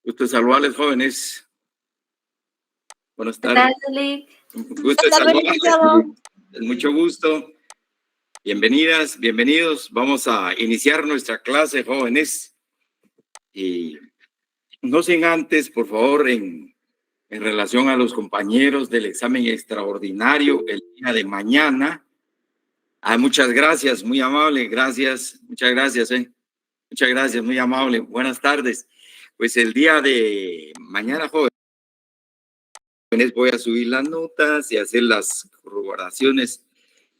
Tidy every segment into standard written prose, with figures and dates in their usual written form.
Gusto saludarles, jóvenes. Buenas tardes. Gusto saludarles. Mucho gusto. Bienvenidas, bienvenidos. Vamos a iniciar nuestra clase, jóvenes. Y no sin antes, por favor, en relación a los compañeros del examen extraordinario el día de mañana. Muchas gracias, muy amable, gracias, muchas gracias, muchas gracias, muy amable. Buenas tardes. Pues el día de mañana, jóvenes, voy a subir las notas y hacer las corroboraciones.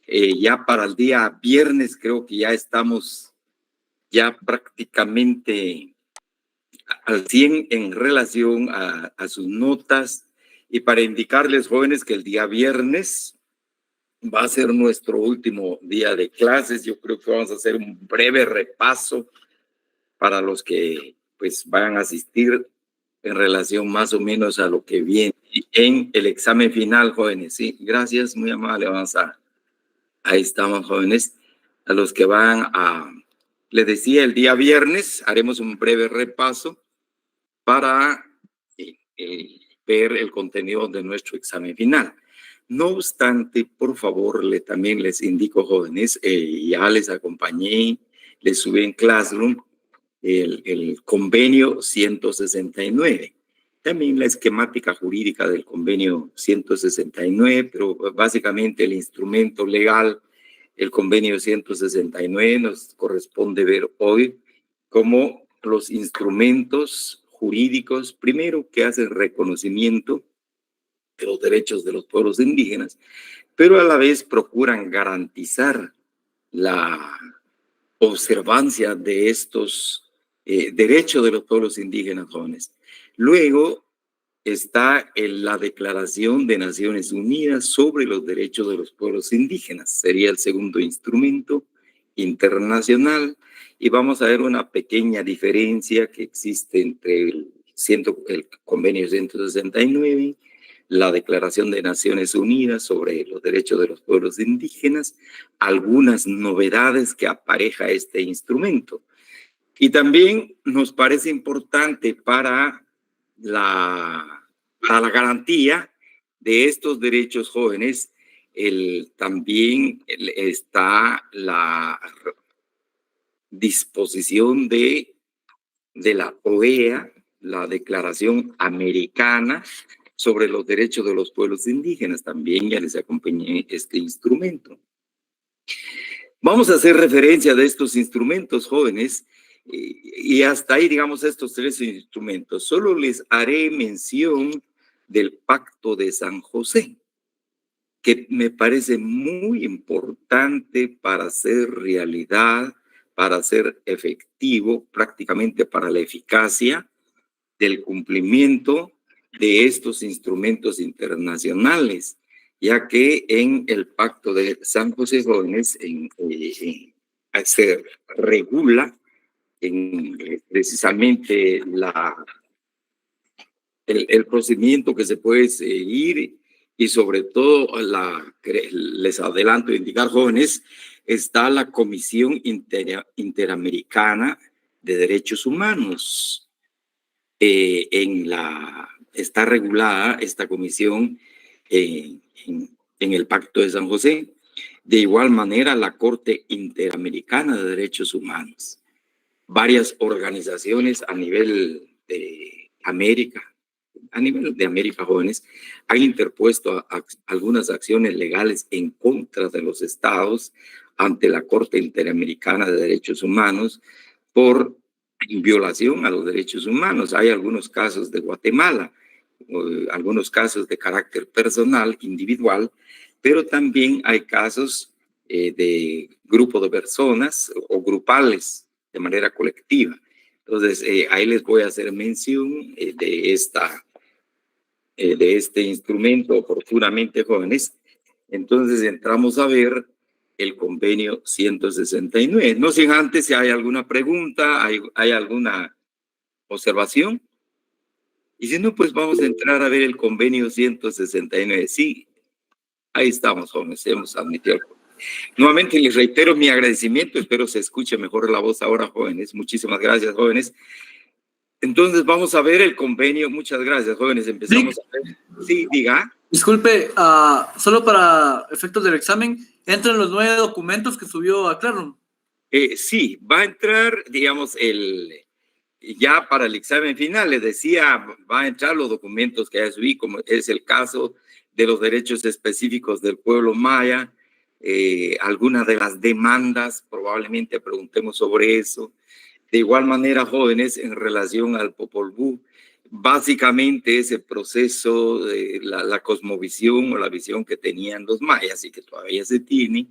Ya para el día viernes creo que ya estamos ya prácticamente al 100 en relación a sus notas, y para indicarles, jóvenes, que el día viernes va a ser nuestro último día de clases. Yo creo que vamos a hacer un breve repaso para los que pues vayan a asistir en relación más o menos a lo que viene en el examen final, jóvenes. Sí, gracias, muy amable. Ahí estamos, jóvenes. A los que van les decía, el día viernes haremos un breve repaso para ver el contenido de nuestro examen final. No obstante, por favor, también les indico, jóvenes, ya les acompañé, les subí en Classroom el convenio 169. También la esquemática jurídica del convenio 169, pero básicamente el instrumento legal, el convenio 169, nos corresponde ver hoy como los instrumentos jurídicos, primero, que hacen reconocimiento de los derechos de los pueblos indígenas, pero a la vez procuran garantizar la observancia de estos derechos de los pueblos indígenas, jóvenes. Luego está la Declaración de Naciones Unidas sobre los Derechos de los Pueblos Indígenas. Sería el segundo instrumento internacional, y vamos a ver una pequeña diferencia que existe entre el convenio 169, la Declaración de Naciones Unidas sobre los Derechos de los Pueblos Indígenas, algunas novedades que apareja este instrumento. Y también nos parece importante para la garantía de estos derechos, jóvenes, también está la disposición de la OEA, la Declaración Americana sobre los Derechos de los Pueblos Indígenas. También ya les acompañé este instrumento. Vamos a hacer referencia de estos instrumentos, jóvenes, y hasta ahí, digamos, estos tres instrumentos. Solo les haré mención del Pacto de San José, que me parece muy importante para hacer realidad, para hacer efectivo, prácticamente para la eficacia del cumplimiento de estos instrumentos internacionales, ya que en el Pacto de San José, jóvenes, se regula precisamente el procedimiento que se puede seguir, y sobre todo les adelanto indicar, jóvenes, está la Comisión Interamericana de Derechos Humanos. Está regulada esta comisión en el Pacto de San José. De igual manera, la Corte Interamericana de Derechos Humanos. Varias organizaciones a nivel de América, jóvenes, han interpuesto algunas acciones legales en contra de los estados ante la Corte Interamericana de Derechos Humanos por violación a los derechos humanos. Hay algunos casos de Guatemala, algunos casos de carácter personal, individual, pero también hay casos de grupo de personas o grupales de manera colectiva. Entonces, ahí les voy a hacer mención de este instrumento oportunamente, jóvenes. Entonces, entramos a ver el convenio 169. No sin antes, si hay alguna pregunta, hay alguna observación. Y si no, pues vamos a entrar a ver el convenio 169. Sí, ahí estamos, jóvenes, hemos admitido. Nuevamente les reitero mi agradecimiento, espero se escuche mejor la voz ahora, jóvenes. Muchísimas gracias, jóvenes. Entonces vamos a ver el convenio. Muchas gracias, jóvenes. Empezamos a ver. Sí, diga. Disculpe, solo para efectos del examen, ¿entran los 9 documentos que subió a Classroom? Sí, va a entrar, digamos, ya para el examen final. Les decía, va a entrar los documentos que ya subí, como es el caso de los derechos específicos del pueblo maya, algunas de las demandas, probablemente preguntemos sobre eso. De igual manera, jóvenes, en relación al Popol Vuh, básicamente ese proceso de la cosmovisión o la visión que tenían los mayas y que todavía se tiene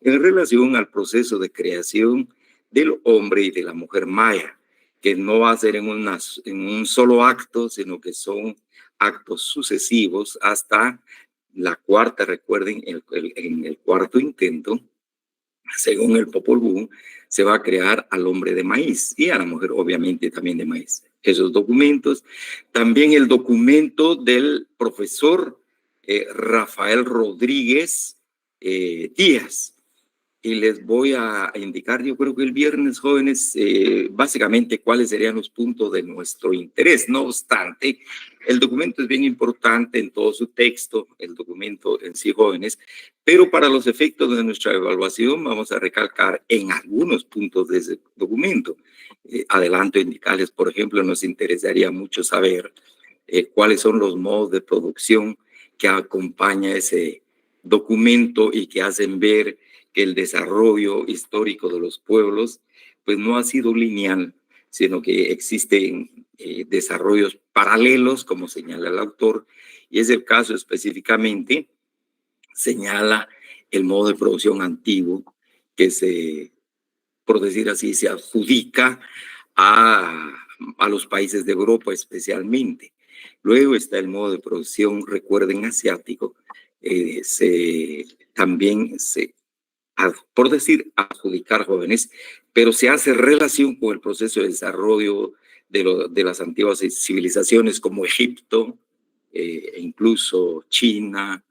en relación al proceso de creación del hombre y de la mujer maya, que no va a ser en un solo acto, sino que son actos sucesivos hasta la cuarta, recuerden, en el cuarto intento, según el Popol Vuh, se va a crear al hombre de maíz y a la mujer obviamente también de maíz. Esos documentos, también el documento del profesor Rafael Rodríguez Díaz. Y les voy a indicar, yo creo que el viernes, jóvenes, básicamente cuáles serían los puntos de nuestro interés. No obstante, el documento es bien importante en todo su texto, el documento en sí, jóvenes, pero para los efectos de nuestra evaluación vamos a recalcar en algunos puntos de ese documento. Adelanto indicarles, por ejemplo, nos interesaría mucho saber cuáles son los modos de producción que acompaña ese documento y que hacen ver que el desarrollo histórico de los pueblos pues no ha sido lineal, sino que existen desarrollos paralelos, como señala el autor, y es el caso específicamente, señala el modo de producción antiguo que se, por decir así, se adjudica a los países de Europa especialmente. Luego está el modo de producción, recuerden, asiático, también se por decir adjudicar, jóvenes, pero se hace relación con el proceso de desarrollo de las antiguas civilizaciones como Egipto, e incluso China,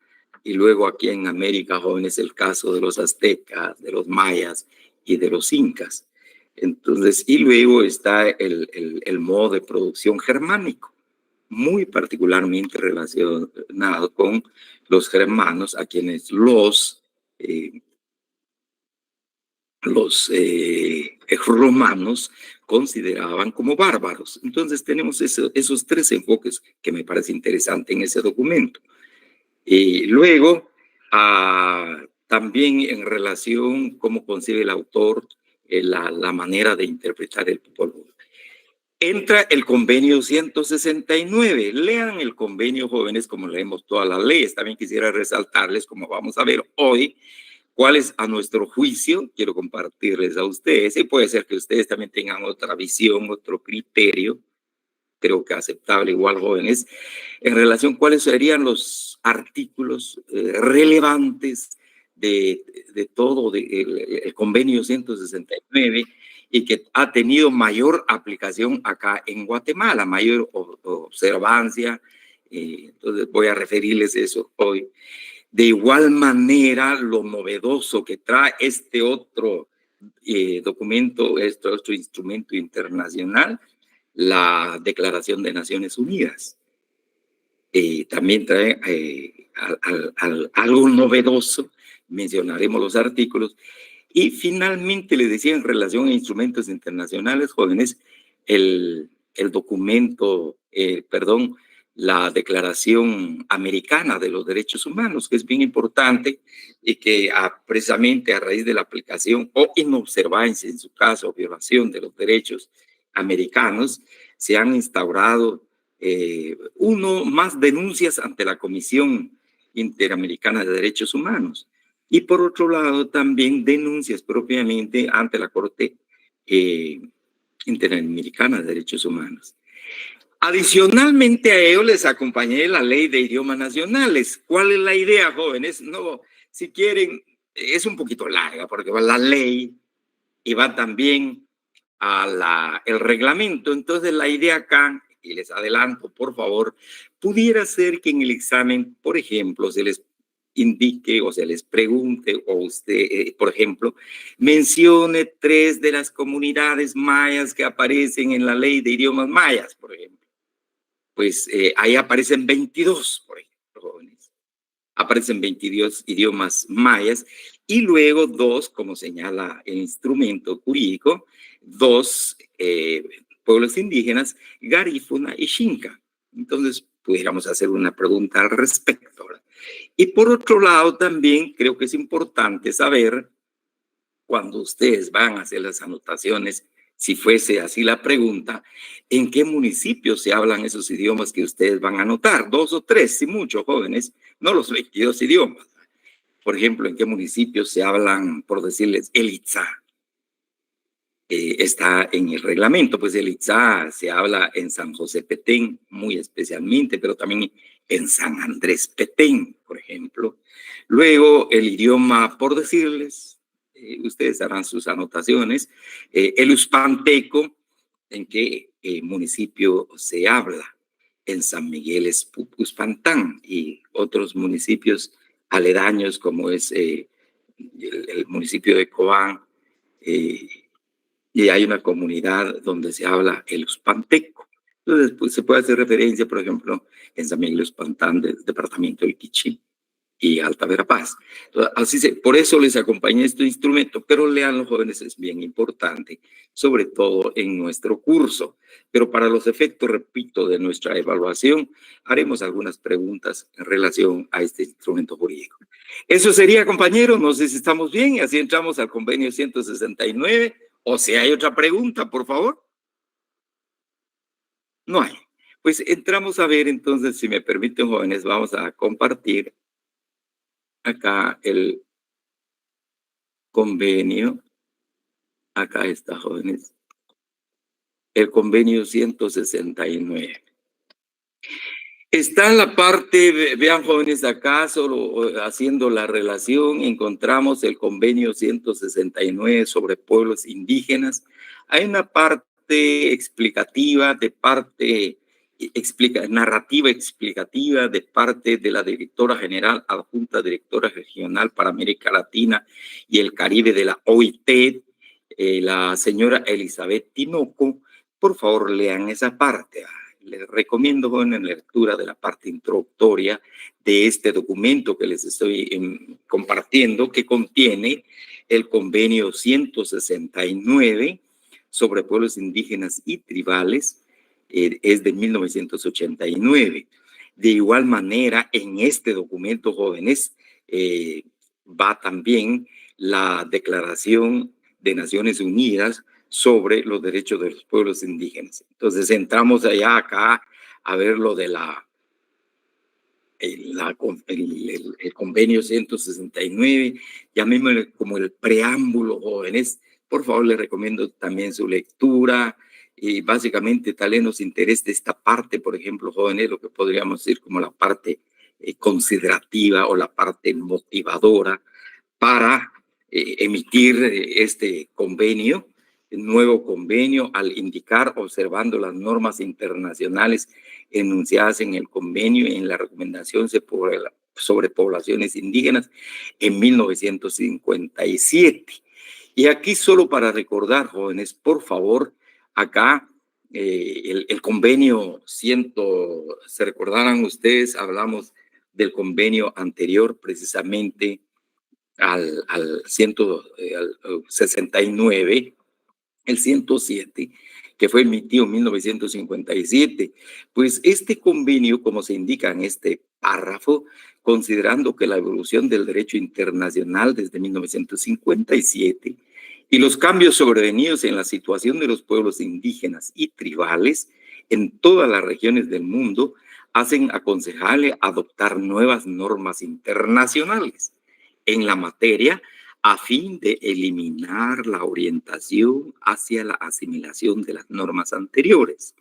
y luego aquí en América, jóvenes, el caso de los aztecas, de los mayas y de los incas. Entonces, y luego está el modo de producción germánico, muy particularmente relacionado con los germanos, a quienes los romanos consideraban como bárbaros. Entonces tenemos esos tres enfoques que me parece interesante en ese documento. Y luego, también en relación cómo concibe el autor la manera de interpretar el Popol Vuh. Entra el convenio 169. Lean el convenio, jóvenes, como leemos todas las leyes. También quisiera resaltarles, como vamos a ver hoy, cuáles a nuestro juicio, quiero compartirles a ustedes, y puede ser que ustedes también tengan otra visión, otro criterio, creo que aceptable igual, jóvenes, en relación a cuáles serían los artículos relevantes de todo el convenio 169 y que ha tenido mayor aplicación acá en Guatemala, mayor observancia. Entonces voy a referirles eso hoy. De igual manera, lo novedoso que trae este otro documento, este otro instrumento internacional, la Declaración de Naciones Unidas. También trae algo novedoso, mencionaremos los artículos. Y finalmente, les decía, en relación a instrumentos internacionales, jóvenes, el documento, la Declaración Americana de los Derechos Humanos, que es bien importante y que precisamente a raíz de la aplicación o inobservancia, en su caso, violación de los derechos americanos, se han instaurado más denuncias ante la Comisión Interamericana de Derechos Humanos y por otro lado también denuncias propiamente ante la Corte Interamericana de Derechos Humanos. Adicionalmente a ello les acompañé la ley de idiomas nacionales. ¿Cuál es la idea, jóvenes? No, si quieren, es un poquito larga porque va la ley y va también el reglamento. Entonces la idea acá, y les adelanto, por favor, pudiera ser que en el examen, por ejemplo, se les indique o se les pregunte, o usted, por ejemplo, mencione 3 de las comunidades mayas que aparecen en la ley de idiomas mayas, por ejemplo. Pues ahí aparecen 22, por ejemplo, jóvenes. Aparecen 22 idiomas mayas y luego 2, como señala el instrumento jurídico, 2 pueblos indígenas, Garífuna y Xinca. Entonces, pudiéramos hacer una pregunta al respecto, ¿verdad? Y por otro lado, también creo que es importante saber, cuando ustedes van a hacer las anotaciones, si fuese así la pregunta, ¿en qué municipios se hablan esos idiomas que ustedes van a anotar? 2 o 3, si mucho, jóvenes, no los 22 idiomas. Por ejemplo, ¿en qué municipios se hablan, por decirles, el Itzá? Está en el reglamento, pues el Itzá se habla en San José Petén, muy especialmente, pero también en San Andrés Petén, por ejemplo. Luego, el idioma, por decirles, ustedes harán sus anotaciones, el Uspanteco, ¿en qué municipio se habla? En San Miguel Uspantán y otros municipios aledaños, como es el municipio de Cobán, y hay una comunidad donde se habla el uspanteco. Entonces, pues, se puede hacer referencia, por ejemplo, en San Miguel Uspantán, del departamento del Quichí y Alta Verapaz. Entonces, por eso les acompañé este instrumento, pero lean los jóvenes, es bien importante, sobre todo en nuestro curso. Pero para los efectos, repito, de nuestra evaluación, haremos algunas preguntas en relación a este instrumento jurídico. Eso sería, compañeros, no sé si estamos bien, y así entramos al convenio 169, o si hay otra pregunta, por favor. No hay. Pues entramos a ver, entonces, si me permiten, jóvenes, vamos a compartir acá el convenio. Acá está, jóvenes. El convenio 169. Está en la parte, vean, jóvenes, acá solo haciendo la relación, encontramos el convenio 169 sobre pueblos indígenas. Hay una parte explicativa narrativa explicativa de parte de la directora general adjunta, directora regional para América Latina y el Caribe de la OIT, la señora Elizabeth Tinoco. Por favor, lean esa parte. Les recomiendo en la lectura de la parte introductoria de este documento que les estoy compartiendo, que contiene el convenio 169 sobre pueblos indígenas y tribales, es de 1989. De igual manera, en este documento, jóvenes, va también la Declaración de Naciones Unidas sobre los derechos de los pueblos indígenas. Entonces entramos allá acá a ver lo de el convenio 169, llamémosle como el preámbulo, jóvenes. Por favor, les recomiendo también su lectura, y básicamente tal vez nos interesa esta parte, por ejemplo, jóvenes, lo que podríamos decir como la parte considerativa o la parte motivadora para emitir este convenio, el nuevo convenio, al indicar, observando las normas internacionales enunciadas en el convenio y en la recomendación sobre poblaciones indígenas en 1957. Y aquí solo para recordar, jóvenes, por favor, acá el convenio se recordarán ustedes, hablamos del convenio anterior precisamente al 69, el 107, que fue emitido en 1957. Pues este convenio, como se indica en este párrafo, considerando que la evolución del derecho internacional desde 1957 y los cambios sobrevenidos en la situación de los pueblos indígenas y tribales en todas las regiones del mundo hacen aconsejable adoptar nuevas normas internacionales en la materia a fin de eliminar la orientación hacia la asimilación de las normas anteriores.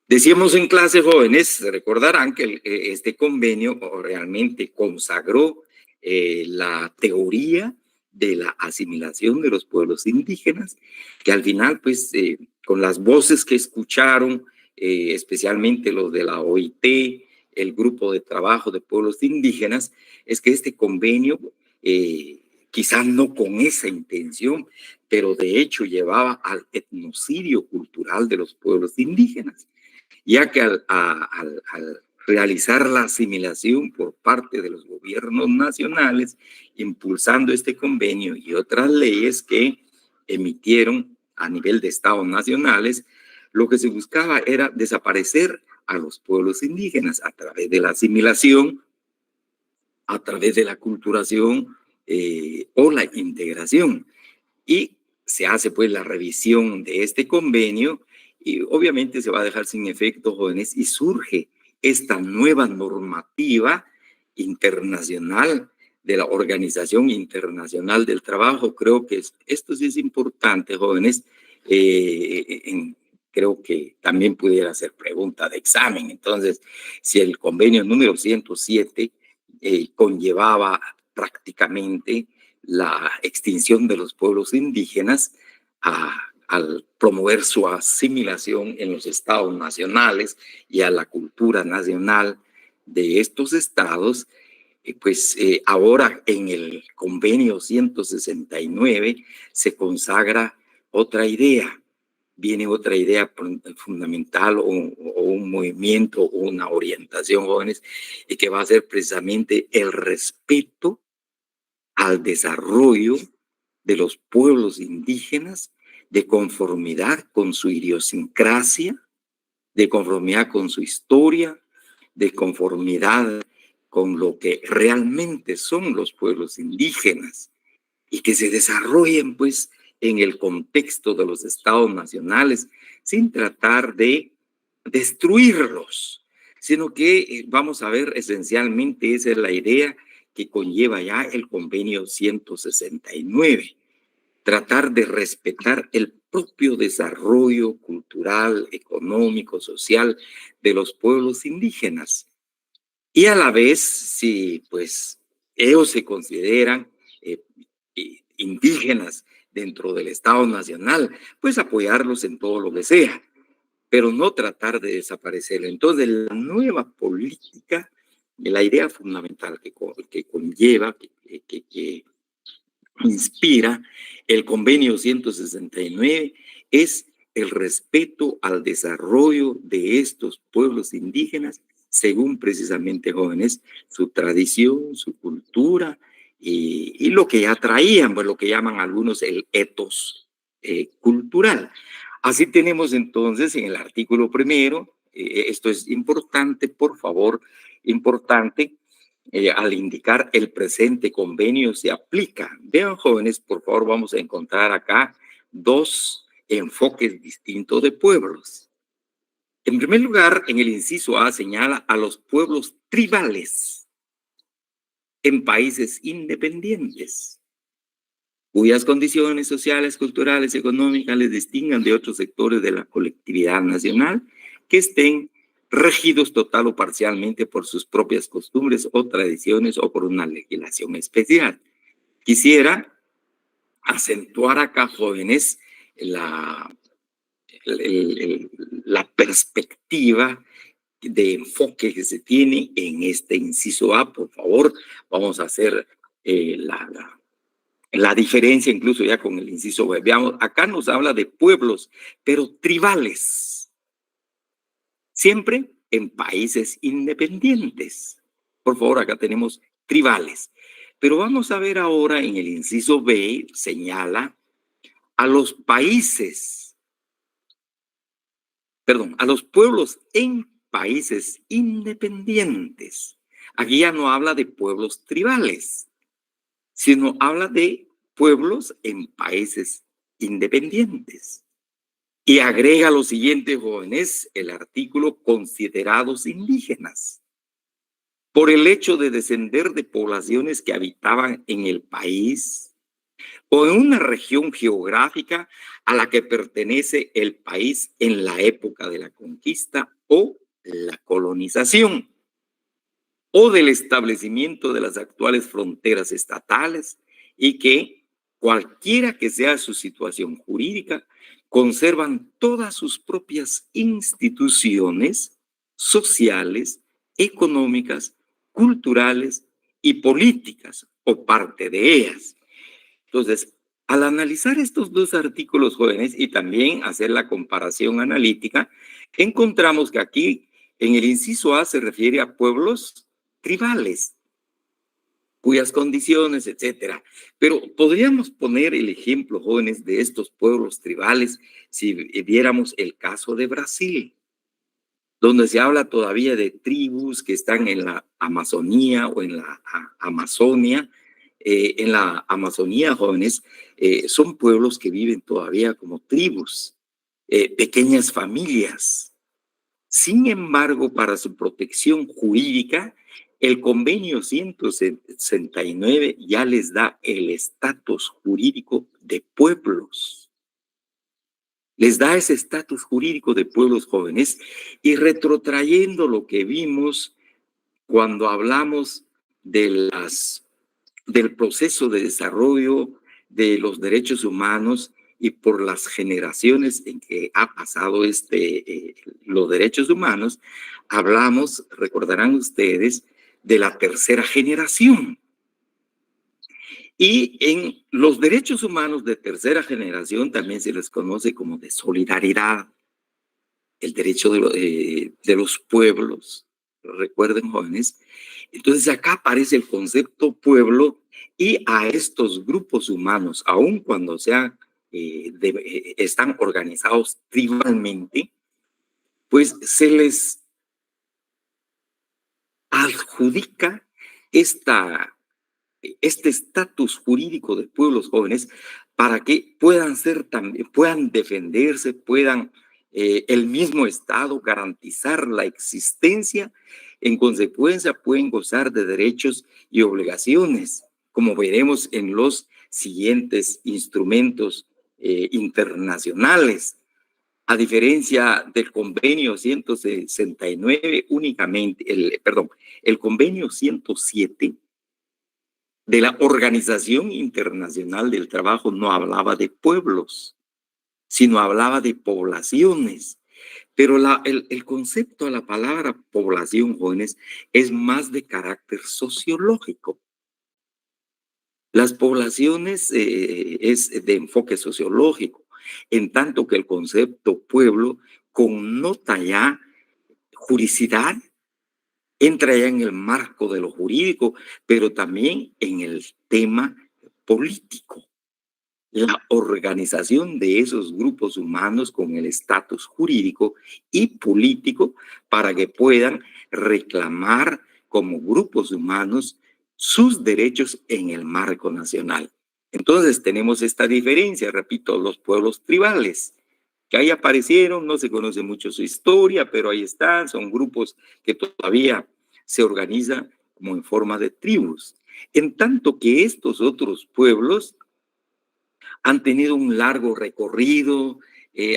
Decíamos en clase, jóvenes, recordarán que este convenio realmente consagró la teoría de la asimilación de los pueblos indígenas, que al final, pues, con las voces que escucharon, especialmente los de la OIT, el grupo de trabajo de pueblos indígenas es que este convenio, quizás no con esa intención, pero de hecho llevaba al etnocidio cultural de los pueblos indígenas, ya que al realizar la asimilación por parte de los gobiernos nacionales, impulsando este convenio y otras leyes que emitieron a nivel de estados nacionales, lo que se buscaba era desaparecer a los pueblos indígenas a través de la asimilación, a través de la culturación o la integración. Y se hace pues la revisión de este convenio y obviamente se va a dejar sin efecto, jóvenes, y surge esta nueva normativa internacional de la Organización Internacional del Trabajo. Creo que esto sí es importante, jóvenes. Creo que también pudiera ser pregunta de examen. Entonces, si el convenio número 107 conllevaba prácticamente la extinción de los pueblos indígenas al promover su asimilación en los estados nacionales y a la cultura nacional de estos estados, ahora en el convenio 169 se consagra otra idea, viene otra idea fundamental o un movimiento o una orientación, jóvenes, y que va a ser precisamente el respeto al desarrollo de los pueblos indígenas de conformidad con su idiosincrasia, de conformidad con su historia, de conformidad con lo que realmente son los pueblos indígenas y que se desarrollen pues en el contexto de los estados nacionales sin tratar de destruirlos, sino que vamos a ver esencialmente esa es la idea que conlleva ya el convenio 169, tratar de respetar el propio desarrollo cultural, económico, social de los pueblos indígenas. Y a la vez, si pues ellos se consideran indígenas dentro del Estado Nacional, pues apoyarlos en todo lo que sea, pero no tratar de desaparecerlo. Entonces, la nueva política, la idea fundamental que conlleva, que inspira el convenio 169 es el respeto al desarrollo de estos pueblos indígenas según precisamente, jóvenes, su tradición, su cultura y lo que ya traían, pues lo que llaman algunos el ethos cultural. Así tenemos entonces en el artículo primero, esto es importante, por favor, importante, al indicar el presente convenio se aplica. Vean, jóvenes, por favor, vamos a encontrar acá dos enfoques distintos de pueblos. En primer lugar, en el inciso A señala a los pueblos tribales en países independientes, cuyas condiciones sociales, culturales y económicas les distingan de otros sectores de la colectividad nacional que estén regidos total o parcialmente por sus propias costumbres o tradiciones o por una legislación especial. Quisiera acentuar acá, jóvenes, la perspectiva de enfoque que se tiene en este inciso A. Por favor, vamos a hacer la diferencia incluso ya con el inciso B. Veamos, acá nos habla de pueblos, pero tribales, siempre en países independientes. Por favor, acá tenemos tribales. Pero vamos a ver ahora en el inciso B, señala a los países, perdón, a los pueblos en países independientes. Aquí ya no habla de pueblos tribales, sino habla de pueblos en países independientes. Y agrega lo siguiente, jóvenes, el artículo considerados indígenas, por el hecho de descender de poblaciones que habitaban en el país o en una región geográfica a la que pertenece el país en la época de la conquista o la colonización, o del establecimiento de las actuales fronteras estatales, y que, cualquiera que sea su situación jurídica, conservan todas sus propias instituciones sociales, económicas, culturales y políticas, o parte de ellas. Entonces, al analizar estos dos artículos, jóvenes, y también hacer la comparación analítica, encontramos que aquí en el inciso A se refiere a pueblos tribales, cuyas condiciones, etcétera. Pero podríamos poner el ejemplo, jóvenes, de estos pueblos tribales si viéramos el caso de Brasil, donde se habla todavía de tribus que están en la Amazonía o en la Amazonia. En la Amazonía, jóvenes, son pueblos que viven todavía como tribus, pequeñas familias. Sin embargo, para su protección jurídica, el convenio 169 ya les da el estatus jurídico de pueblos. Les da ese estatus jurídico de pueblos, jóvenes, y retrotrayendo lo que vimos cuando hablamos de del proceso de desarrollo de los derechos humanos y por las generaciones en que ha pasado los derechos humanos, hablamos, recordarán ustedes, de la tercera generación. Y en los derechos humanos de tercera generación también se les conoce como de solidaridad, el derecho de los pueblos. Recuerden, jóvenes. Entonces acá aparece el concepto pueblo y a estos grupos humanos, aun cuando están organizados tribalmente, pues se les adjudica este estatus jurídico de pueblos, jóvenes, para que puedan defenderse, puedan el mismo Estado garantizar la existencia. En consecuencia, pueden gozar de derechos y obligaciones, como veremos en los siguientes instrumentos internacionales. A diferencia del convenio 169, el convenio 107 de la Organización Internacional del Trabajo no hablaba de pueblos, sino hablaba de poblaciones. Pero el concepto de la palabra población, jóvenes, es más de carácter sociológico. Las poblaciones es de enfoque sociológico, en tanto que el concepto pueblo connota ya juridicidad, entra ya en el marco de lo jurídico, pero también en el tema político. La organización de esos grupos humanos con el estatus jurídico y político para que puedan reclamar como grupos humanos sus derechos en el marco nacional. Entonces tenemos esta diferencia, repito, los pueblos tribales, que ahí aparecieron, no se conoce mucho su historia, pero ahí están, son grupos que todavía se organizan como en forma de tribus. En tanto que estos otros pueblos han tenido un largo recorrido,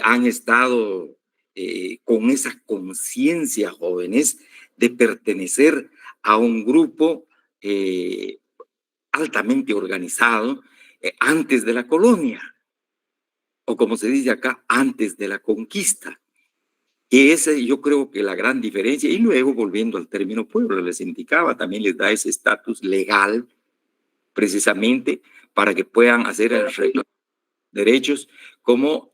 han estado con esa conciencia, jóvenes, de pertenecer a un grupo altamente organizado antes de la colonia, o como se dice acá, antes de la conquista. Y esa yo creo que la gran diferencia, y luego volviendo al término pueblo, les indicaba, también les da ese estatus legal, precisamente para que puedan hacer el reclamo derechos, como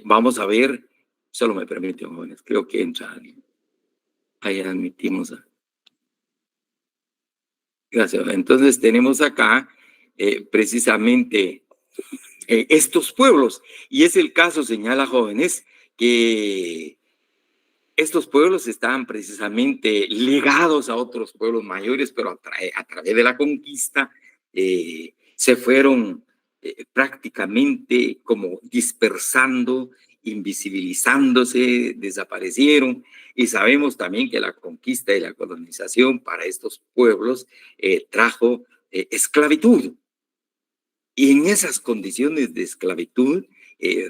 vamos a ver, solo me permiten, jóvenes, creo que entra alguien. Ahí admitimos. Gracias. Entonces tenemos acá precisamente estos pueblos, y es el caso, señala, jóvenes, que estos pueblos estaban precisamente ligados a otros pueblos mayores, pero a través de la conquista se fueron prácticamente como dispersando, invisibilizándose, desaparecieron. Y sabemos también que la conquista y la colonización para estos pueblos trajo esclavitud. Y en esas condiciones de esclavitud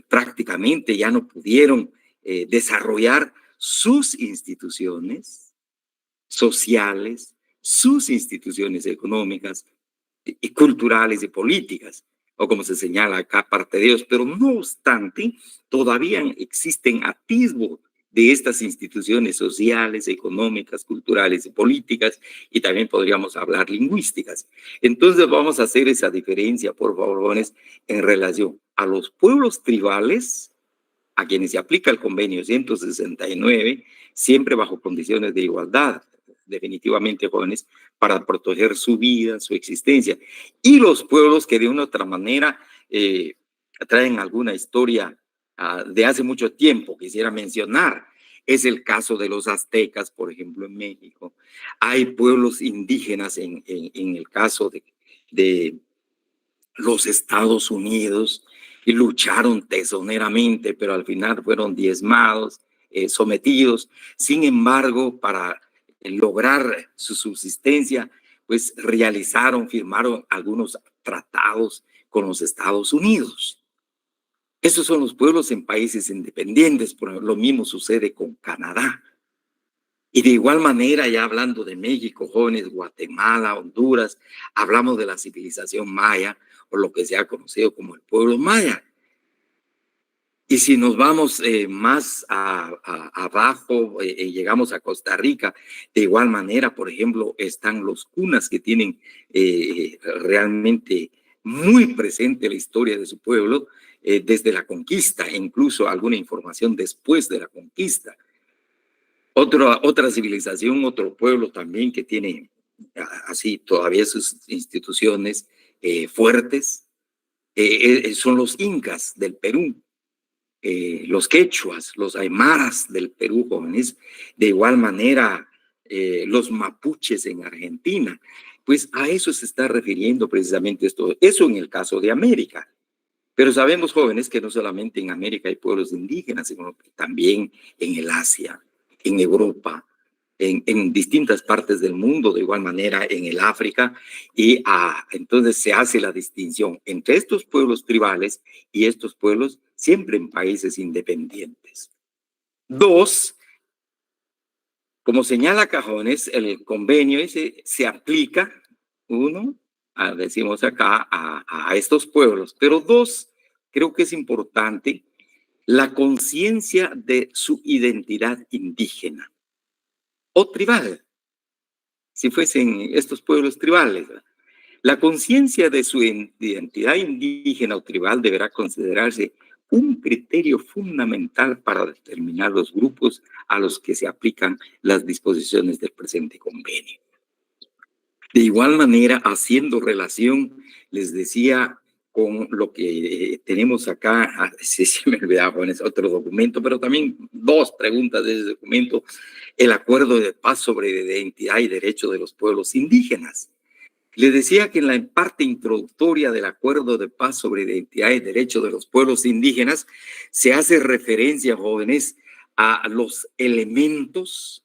prácticamente ya no pudieron desarrollar sus instituciones sociales, sus instituciones económicas y culturales y políticas, o como se señala acá, parte de ellos. Pero no obstante, todavía existen atisbos de estas instituciones sociales, económicas, culturales y políticas, y también podríamos hablar lingüísticas. Entonces vamos a hacer esa diferencia, por favor, jóvenes, en relación a los pueblos tribales, a quienes se aplica el convenio 169, siempre bajo condiciones de igualdad, definitivamente, jóvenes, para proteger su vida, su existencia, y los pueblos que de una u otra manera traen alguna historia de hace mucho tiempo, quisiera mencionar. Es el caso de los aztecas, por ejemplo, en México. Hay pueblos indígenas en el caso de los Estados Unidos, y lucharon tesoneramente, pero al final fueron diezmados, sometidos. Sin embargo, para lograr su subsistencia, pues firmaron algunos tratados con los Estados Unidos. Esos son los pueblos en países independientes, pero lo mismo sucede con Canadá. Y de igual manera, ya hablando de México, jóvenes, Guatemala, Honduras, hablamos de la civilización maya, o lo que se ha conocido como el pueblo maya. Y si nos vamos más abajo, llegamos a Costa Rica, de igual manera, por ejemplo, están los cunas que tienen realmente muy presente la historia de su pueblo desde la conquista, e incluso alguna información después de la conquista. Otra civilización, otro pueblo también que tiene así todavía sus instituciones fuertes, son los incas del Perú, los quechuas, los aymaras del Perú, jóvenes, de igual manera los mapuches en Argentina. Pues a eso se está refiriendo precisamente eso en el caso de América. Pero sabemos, jóvenes, que no solamente en América hay pueblos indígenas, sino que también en el Asia, en Europa, en distintas partes del mundo, de igual manera en el África, y entonces se hace la distinción entre estos pueblos tribales y estos pueblos siempre en países independientes. Dos, como señala Cajones, el convenio ese se aplica, decimos acá, a estos pueblos, pero dos, creo que es importante la conciencia de su identidad indígena o tribal, si fuesen estos pueblos tribales. La conciencia de su identidad indígena o tribal deberá considerarse un criterio fundamental para determinar los grupos a los que se aplican las disposiciones del presente convenio. De igual manera, haciendo relación, les decía, con lo que tenemos acá, sí me olvidaba, es otro documento, pero también dos preguntas de ese documento, el acuerdo de paz sobre identidad y derecho de los pueblos indígenas. Les decía que en la parte introductoria del acuerdo de paz sobre identidad y derecho de los pueblos indígenas se hace referencia, jóvenes, a los elementos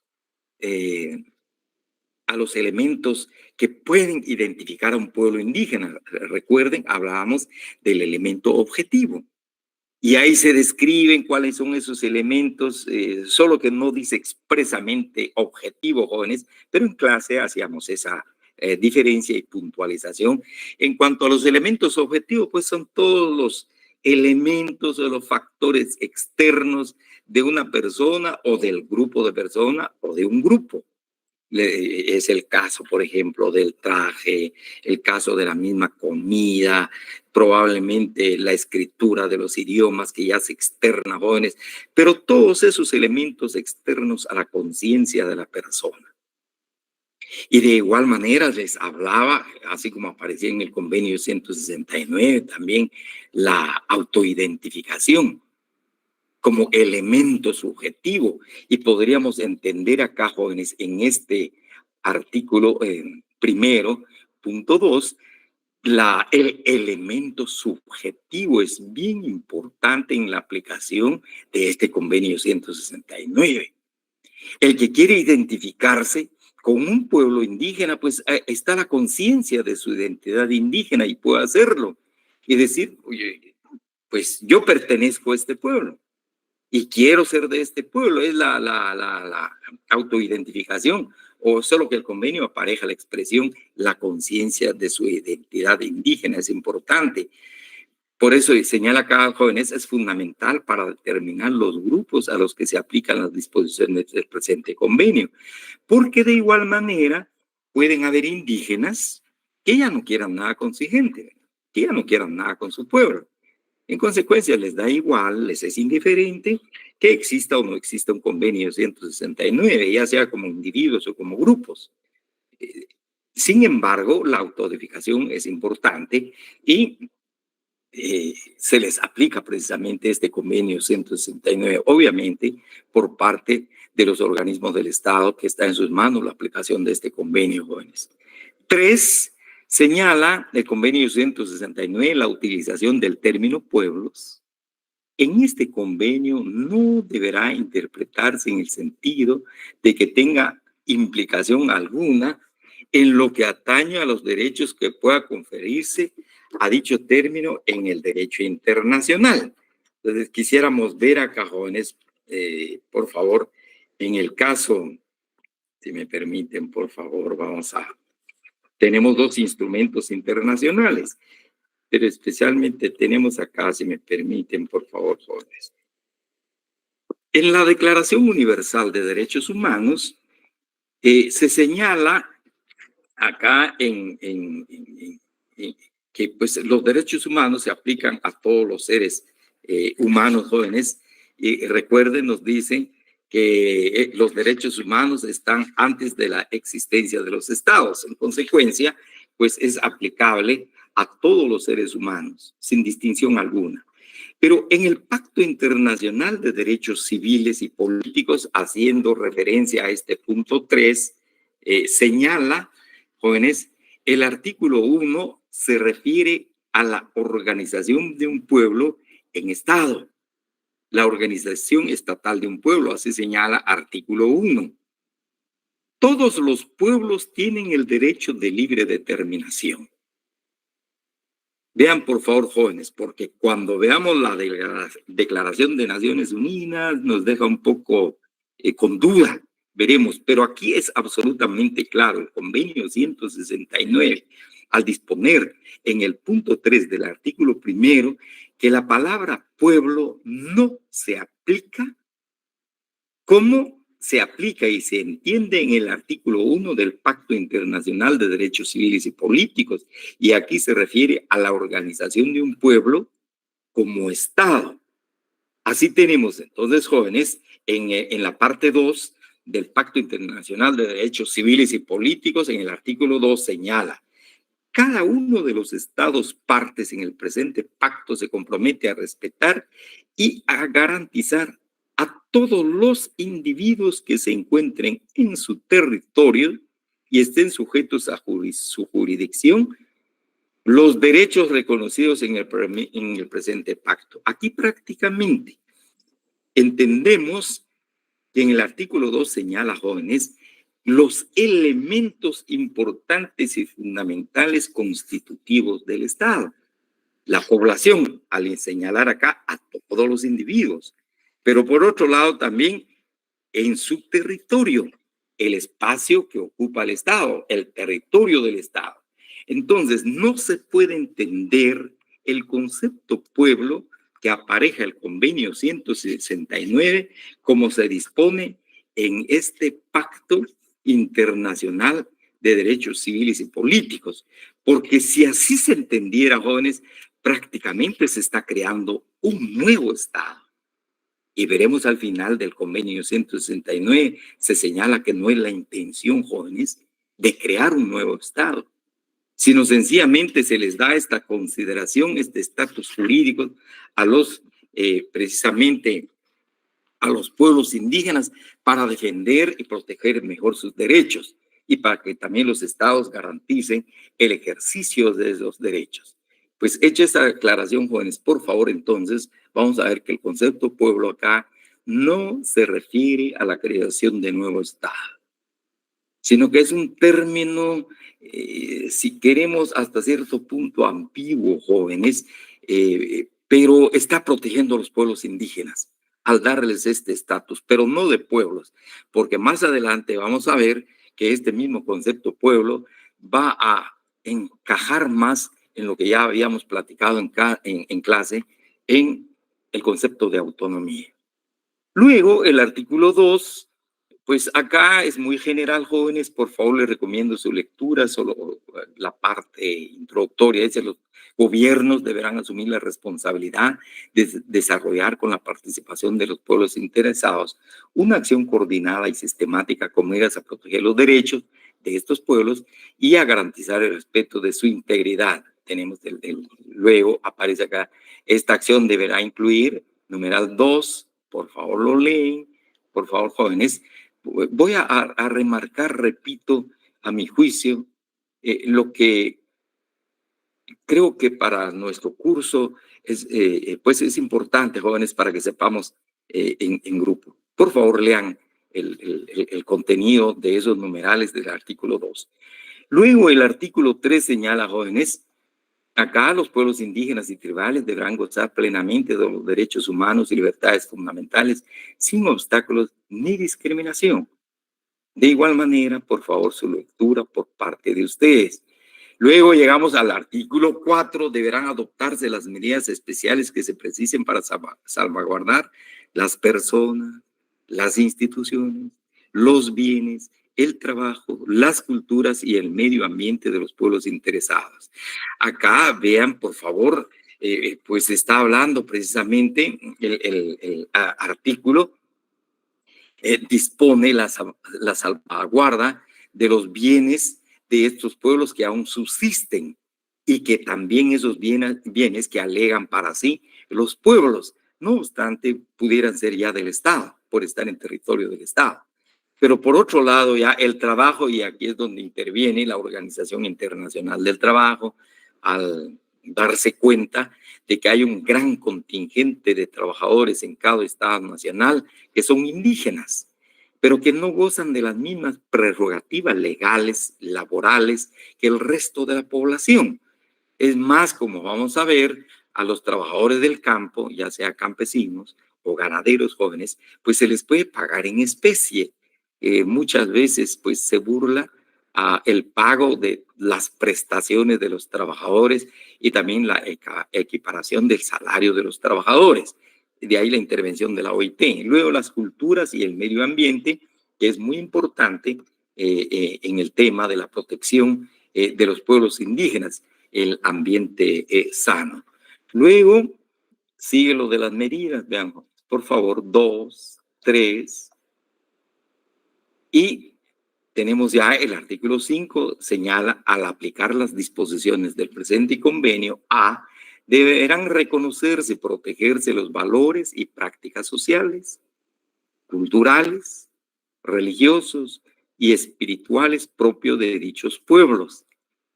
que pueden identificar a un pueblo indígena. Recuerden, hablábamos del elemento objetivo. Y ahí se describen cuáles son esos elementos, solo que no dice expresamente objetivo, jóvenes, pero en clase hacíamos esa diferencia y puntualización. En cuanto a los elementos objetivos, pues son todos los elementos o los factores externos de una persona o del grupo de personas o de un grupo. Es el caso, por ejemplo, del traje, el caso de la misma comida, probablemente la escritura de los idiomas que ya se externa, jóvenes, pero todos esos elementos externos a la conciencia de la persona. Y de igual manera les hablaba, así como aparecía en el convenio 169, también la autoidentificación como elemento subjetivo. Y podríamos entender acá, jóvenes, en este artículo primero, punto 2, el elemento subjetivo es bien importante en la aplicación de este convenio 169. El que quiere identificarse con un pueblo indígena, pues está la conciencia de su identidad indígena y puede hacerlo. Y decir, oye, pues yo pertenezco a este pueblo y quiero ser de este pueblo, es la autoidentificación, o solo que el convenio apareja la expresión, la conciencia de su identidad indígena, es importante. Por eso señala acá, jóvenes, es fundamental para determinar los grupos a los que se aplican las disposiciones del presente convenio, porque de igual manera pueden haber indígenas que ya no quieran nada con su gente, que ya no quieran nada con su pueblo. En consecuencia, les da igual, les es indiferente que exista o no exista un convenio 169, ya sea como individuos o como grupos. Sin embargo, la autoedificación es importante y se les aplica precisamente este convenio 169, obviamente por parte de los organismos del Estado, que está en sus manos la aplicación de este convenio, jóvenes. 3, señala el convenio 169 la utilización del término pueblos. En este convenio no deberá interpretarse en el sentido de que tenga implicación alguna en lo que atañe a los derechos que pueda conferirse a dicho término en el derecho internacional. Entonces, quisiéramos ver acá, jóvenes, por favor, en el caso, si me permiten, por favor, tenemos 2 instrumentos internacionales, pero especialmente tenemos acá, si me permiten, por favor, jóvenes. En la Declaración Universal de Derechos Humanos, se señala acá que pues, los derechos humanos se aplican a todos los seres humanos, jóvenes, y recuerden, nos dicen que los derechos humanos están antes de la existencia de los estados. En consecuencia, pues es aplicable a todos los seres humanos, sin distinción alguna. Pero en el Pacto Internacional de Derechos Civiles y Políticos, haciendo referencia a este punto 3, señala, jóvenes, el artículo 1 se refiere a la organización de un pueblo en Estado. La organización estatal de un pueblo, así señala artículo 1. Todos los pueblos tienen el derecho de libre determinación. Vean, por favor, jóvenes, porque cuando veamos la Declaración de Naciones Unidas nos deja un poco con duda, veremos, pero aquí es absolutamente claro, el convenio 169, al disponer en el punto 3 del artículo 1 que la palabra pueblo no se aplica como se aplica y se entiende en el artículo 1 del Pacto Internacional de Derechos Civiles y Políticos. Y aquí se refiere a la organización de un pueblo como Estado. Así tenemos entonces, jóvenes, en la parte 2 del Pacto Internacional de Derechos Civiles y Políticos, en el artículo 2 señala: cada uno de los estados partes en el presente pacto se compromete a respetar y a garantizar a todos los individuos que se encuentren en su territorio y estén sujetos a su jurisdicción los derechos reconocidos en el presente pacto. Aquí prácticamente entendemos que en el artículo 2 señala, jóvenes, los elementos importantes y fundamentales constitutivos del Estado. La población, al señalar acá a todos los individuos, pero por otro lado también en su territorio, el espacio que ocupa el Estado, el territorio del Estado. Entonces, no se puede entender el concepto pueblo que apareja el convenio 169 como se dispone en este pacto internacional de derechos civiles y políticos, porque si así se entendiera, jóvenes, prácticamente se está creando un nuevo Estado. Y veremos al final del convenio 169, se señala que no es la intención, jóvenes, de crear un nuevo Estado, sino sencillamente se les da esta consideración, este estatus jurídico a los, precisamente, a los pueblos indígenas para defender y proteger mejor sus derechos y para que también los estados garanticen el ejercicio de esos derechos. Pues hecha esta declaración, jóvenes, por favor, entonces, vamos a ver que el concepto pueblo acá no se refiere a la creación de nuevo Estado, sino que es un término, si queremos, hasta cierto punto ambiguo, jóvenes, pero está protegiendo a los pueblos indígenas al darles este estatus, pero no de pueblos, porque más adelante vamos a ver que este mismo concepto pueblo va a encajar más en lo que ya habíamos platicado en clase, en el concepto de autonomía. Luego, el artículo 2, pues acá es muy general, jóvenes, por favor les recomiendo su lectura, solo la parte introductoria, dice: los gobiernos deberán asumir la responsabilidad de desarrollar con la participación de los pueblos interesados una acción coordinada y sistemática con miras a proteger los derechos de estos pueblos y a garantizar el respeto de su integridad. Tenemos luego aparece acá: esta acción deberá incluir, numeral 2, por favor lo leen, por favor, jóvenes. Voy a remarcar, repito, a mi juicio, lo que creo que para nuestro curso pues es importante, jóvenes, para que sepamos en grupo. Por favor, lean el contenido de esos numerales del artículo 2. Luego, el artículo 3 señala, jóvenes, acá los pueblos indígenas y tribales deberán gozar plenamente de los derechos humanos y libertades fundamentales sin obstáculos ni discriminación. De igual manera, por favor, su lectura por parte de ustedes. Luego llegamos al artículo 4. Deberán adoptarse las medidas especiales que se precisen para salvaguardar las personas, las instituciones, los bienes, el trabajo, las culturas y el medio ambiente de los pueblos interesados. Acá vean, por favor, pues está hablando precisamente el artículo dispone la salvaguarda de los bienes de estos pueblos que aún subsisten y que también esos bienes que alegan para sí los pueblos, no obstante, pudieran ser ya del Estado, por estar en territorio del Estado. Pero por otro lado, ya el trabajo, y aquí es donde interviene la Organización Internacional del Trabajo, al darse cuenta de que hay un gran contingente de trabajadores en cada estado nacional que son indígenas, pero que no gozan de las mismas prerrogativas legales, laborales, que el resto de la población. Es más, como vamos a ver, a los trabajadores del campo, ya sea campesinos o ganaderos jóvenes, pues se les puede pagar en especie. Muchas veces, pues se burla el pago de las prestaciones de los trabajadores y también la equiparación del salario de los trabajadores. De ahí la intervención de la OIT. Luego las culturas y el medio ambiente, que es muy importante en el tema de la protección de los pueblos indígenas, el ambiente sano. Luego sigue lo de las medidas, vean, por favor, 2, 3, y tenemos ya el artículo 5, señala: al aplicar las disposiciones del presente convenio A, deberán reconocerse y protegerse los valores y prácticas sociales, culturales, religiosos y espirituales propios de dichos pueblos,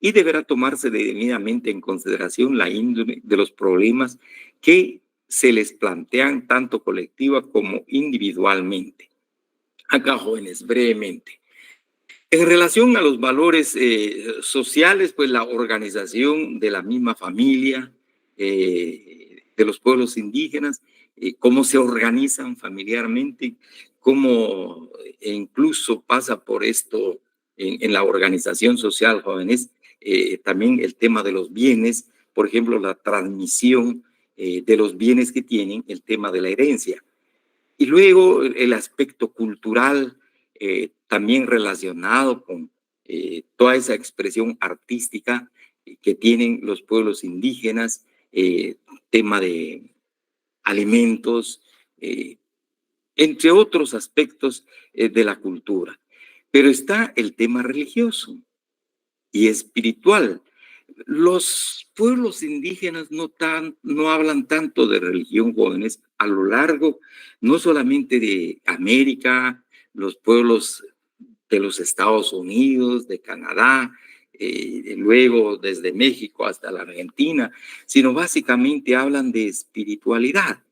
y deberá tomarse debidamente en consideración la índole de los problemas que se les plantean tanto colectiva como individualmente. Acá, jóvenes, brevemente. En relación a los valores sociales, pues la organización de la misma familia, de los pueblos indígenas, cómo se organizan familiarmente, cómo incluso pasa por esto en la organización social, jóvenes, también el tema de los bienes, por ejemplo, la transmisión de los bienes que tienen, el tema de la herencia. Y luego el aspecto cultural, también relacionado con toda esa expresión artística que tienen los pueblos indígenas, tema de alimentos, entre otros aspectos de la cultura. Pero está el tema religioso y espiritual. Los pueblos indígenas no hablan tanto de religión, jóvenes, a lo largo, no solamente de América, los pueblos de los Estados Unidos, de Canadá, luego desde México hasta la Argentina, sino básicamente hablan de espiritualidad.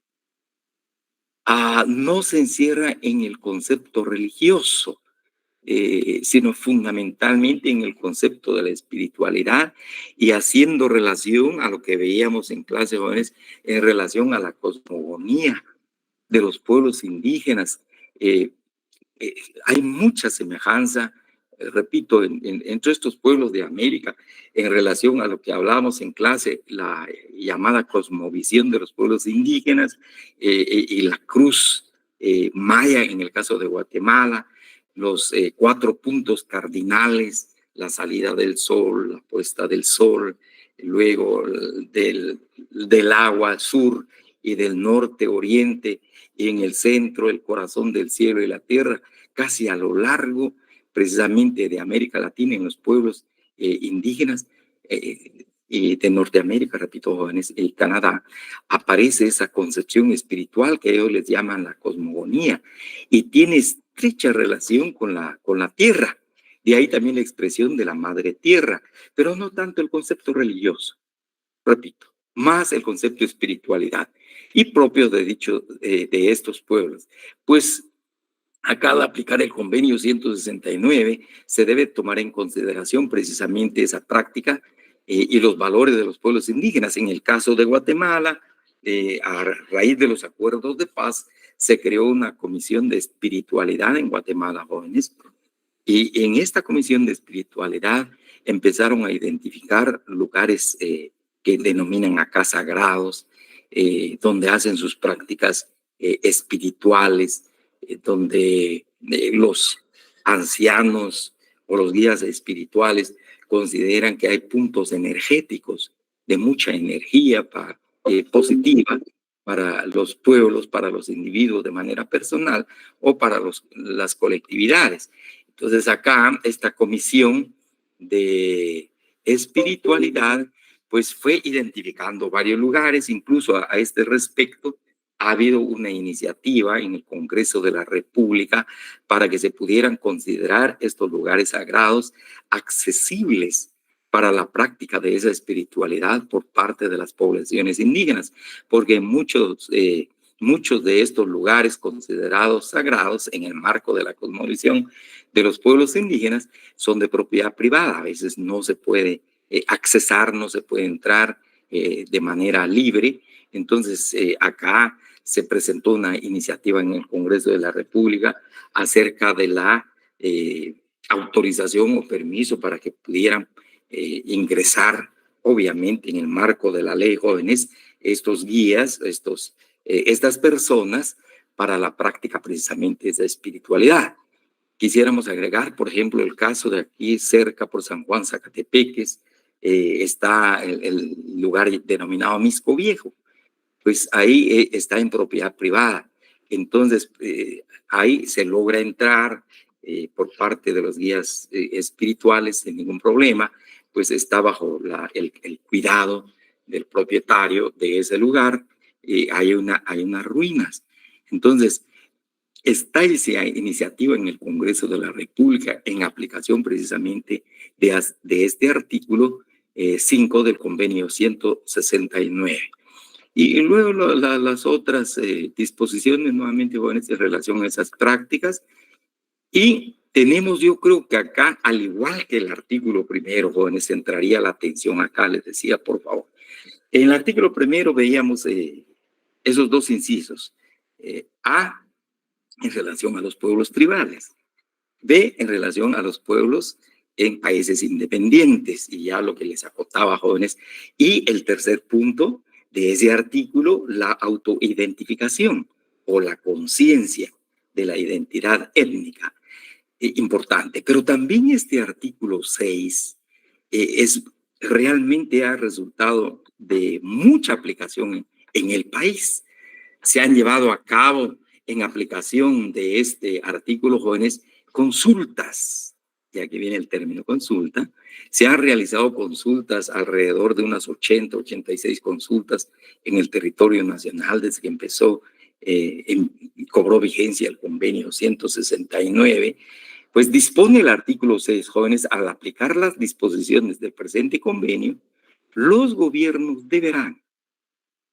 No se encierra en el concepto religioso, sino fundamentalmente en el concepto de la espiritualidad y haciendo relación a lo que veíamos en clases jóvenes, en relación a la cosmogonía de los pueblos indígenas. Hay mucha semejanza repito, entre estos pueblos de América, en relación a lo que hablábamos en clase, la llamada cosmovisión de los pueblos indígenas y la cruz maya en el caso de Guatemala, los 4 puntos cardinales, la salida del sol, la puesta del sol, luego del agua al sur y del norte oriente, y en el centro el corazón del cielo y la tierra, casi a lo largo precisamente de América Latina, en los pueblos indígenas y de Norteamérica, repito, jóvenes, y Canadá, aparece esa concepción espiritual que ellos les llaman la cosmogonía, y tiene estrecha relación con la tierra. De ahí también la expresión de la madre tierra, pero no tanto el concepto religioso, repito, más el concepto de espiritualidad y propio de estos pueblos. Pues acá, al aplicar el convenio 169, se debe tomar en consideración precisamente esa práctica y los valores de los pueblos indígenas. En el caso de Guatemala, a raíz de los acuerdos de paz, se creó una comisión de espiritualidad en Guatemala, jóvenes. Y en esta comisión de espiritualidad empezaron a identificar lugares que denominan acá sagrados, donde hacen sus prácticas espirituales, donde los ancianos o los guías espirituales consideran que hay puntos energéticos de mucha energía positiva para los pueblos, para los individuos de manera personal o para las colectividades. Entonces acá esta comisión de espiritualidad pues fue identificando varios lugares, incluso a este respecto ha habido una iniciativa en el Congreso de la República para que se pudieran considerar estos lugares sagrados accesibles para la práctica de esa espiritualidad por parte de las poblaciones indígenas, porque muchos de estos lugares considerados sagrados en el marco de la cosmovisión de los pueblos indígenas son de propiedad privada. A veces no se puede accesar, no se puede entrar de manera libre. Entonces, acá se presentó una iniciativa en el Congreso de la República acerca de la autorización o permiso para que pudieran ingresar, obviamente, en el marco de la ley, jóvenes, estos guías, estas personas para la práctica precisamente de esa espiritualidad. Quisiéramos agregar, por ejemplo, el caso de aquí cerca por San Juan, Zacatepeques, está el lugar denominado Misco Viejo. Pues ahí está en propiedad privada. Entonces, ahí se logra entrar por parte de los guías espirituales sin ningún problema, pues está bajo el cuidado del propietario de ese lugar. Hay unas ruinas. Entonces, está esa iniciativa en el Congreso de la República en aplicación precisamente de este artículo 5 del convenio 169. Y luego las otras disposiciones, nuevamente, jóvenes, en relación a esas prácticas. Y tenemos, yo creo que acá, al igual que el artículo primero, jóvenes, centraría la atención acá, les decía, por favor. En el artículo primero veíamos esos 2 incisos. A, en relación a los pueblos tribales. B, en relación a los pueblos en países independientes, y ya lo que les acotaba, jóvenes. Y el tercer punto de ese artículo, la autoidentificación o la conciencia de la identidad étnica. Importante, pero también este artículo 6 realmente ha resultado de mucha aplicación en el país. Se han llevado a cabo en aplicación de este artículo, jóvenes, consultas, y aquí viene el término consulta. Se han realizado consultas, alrededor de unas 86 consultas en el territorio nacional desde que empezó, cobró vigencia el convenio 169. Pues dispone el artículo 6, jóvenes, al aplicar las disposiciones del presente convenio, los gobiernos deberán,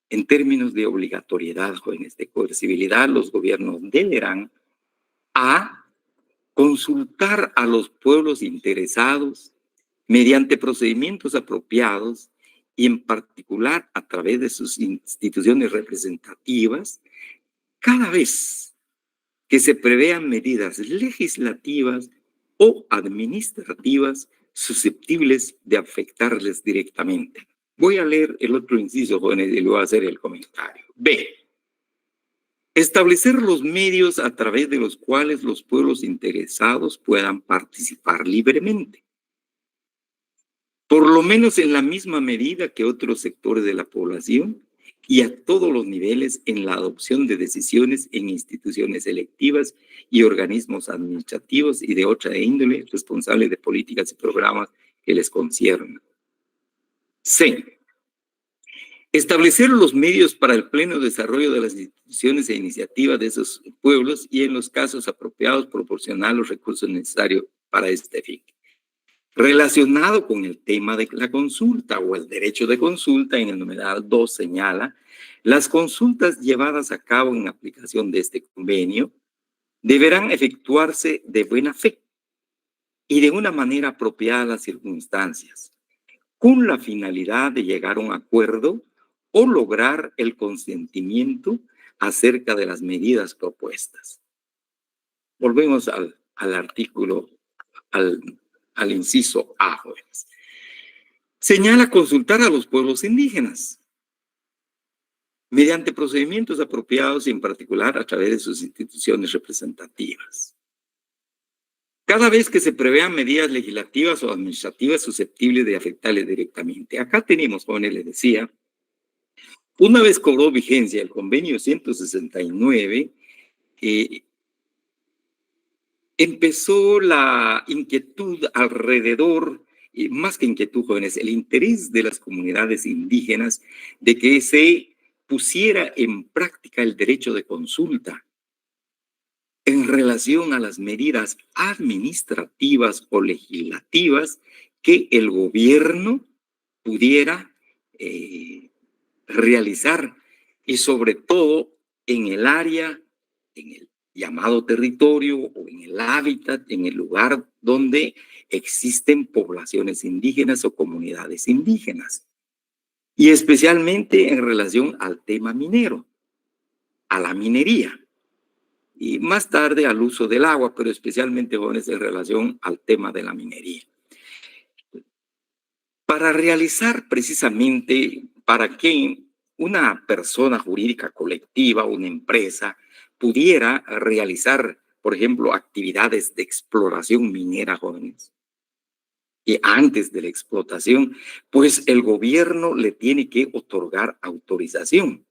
en términos de obligatoriedad, jóvenes, de coercibilidad, los gobiernos deberán a consultar a los pueblos interesados mediante procedimientos apropiados y en particular a través de sus instituciones representativas cada vez que se prevean medidas legislativas o administrativas susceptibles de afectarles directamente. Voy a leer el otro inciso, jóvenes, y luego voy a hacer el comentario. B. Establecer los medios a través de los cuales los pueblos interesados puedan participar libremente, por lo menos en la misma medida que otros sectores de la población y a todos los niveles en la adopción de decisiones en instituciones electivas y organismos administrativos y de otra índole responsables de políticas y programas que les conciernan. C. Establecer los medios para el pleno desarrollo de las instituciones e iniciativas de esos pueblos y en los casos apropiados proporcionar los recursos necesarios para este fin. Relacionado con el tema de la consulta o el derecho de consulta, en el numeral 2 señala, las consultas llevadas a cabo en aplicación de este convenio deberán efectuarse de buena fe y de una manera apropiada a las circunstancias, con la finalidad de llegar a un acuerdo o lograr el consentimiento acerca de las medidas propuestas. Volvemos al artículo, al inciso A, jóvenes. Señala consultar a los pueblos indígenas mediante procedimientos apropiados y en particular a través de sus instituciones representativas. Cada vez que se prevean medidas legislativas o administrativas susceptibles de afectarles directamente. Acá tenemos, jóvenes, les decía, una vez cobró vigencia el convenio 169, empezó la inquietud alrededor, más que inquietud, jóvenes, el interés de las comunidades indígenas de que se pusiera en práctica el derecho de consulta en relación a las medidas administrativas o legislativas que el gobierno pudiera realizar, y sobre todo en el área, en el llamado territorio o en el hábitat, en el lugar donde existen poblaciones indígenas o comunidades indígenas. Y especialmente en relación al tema minero, a la minería. Y más tarde al uso del agua, pero especialmente, jóvenes, en relación al tema de la minería. Para realizar precisamente, para que una persona jurídica colectiva, una empresa, pudiera realizar, por ejemplo, actividades de exploración minera, jóvenes, y antes de la explotación, pues el gobierno le tiene que otorgar autorización.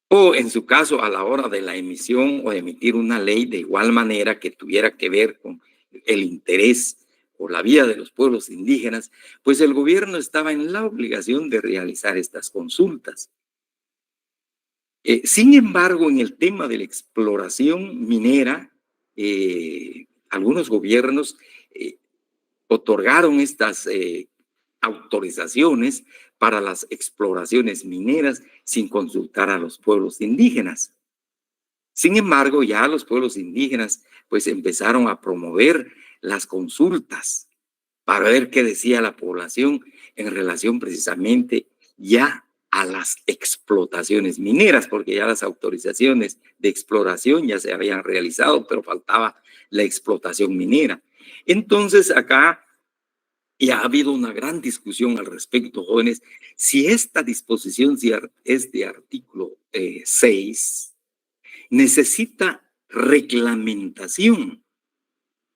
O en su caso, a la hora de la emisión o emitir una ley de igual manera que tuviera que ver con el interés o la vida de los pueblos indígenas, pues el gobierno estaba en la obligación de realizar estas consultas. Sin embargo, en el tema de la exploración minera, algunos gobiernos otorgaron estas autorizaciones para las exploraciones mineras sin consultar a los pueblos indígenas. Sin embargo, ya los pueblos indígenas pues empezaron a promover las consultas para ver qué decía la población en relación precisamente ya a las explotaciones mineras, porque ya las autorizaciones de exploración ya se habían realizado, pero faltaba la explotación minera. Entonces acá ya ha habido una gran discusión al respecto, jóvenes, si esta disposición, si este artículo 6, necesita reglamentación.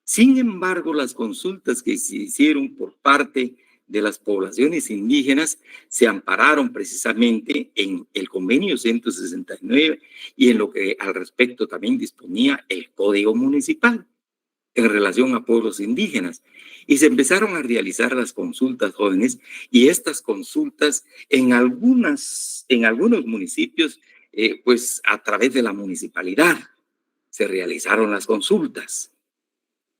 Sin embargo, las consultas que se hicieron por parte de las poblaciones indígenas se ampararon precisamente en el convenio 169 y en lo que al respecto también disponía el Código Municipal en relación a pueblos indígenas. Y se empezaron a realizar las consultas, jóvenes, y estas consultas en algunos municipios, pues a través de la municipalidad se realizaron las consultas.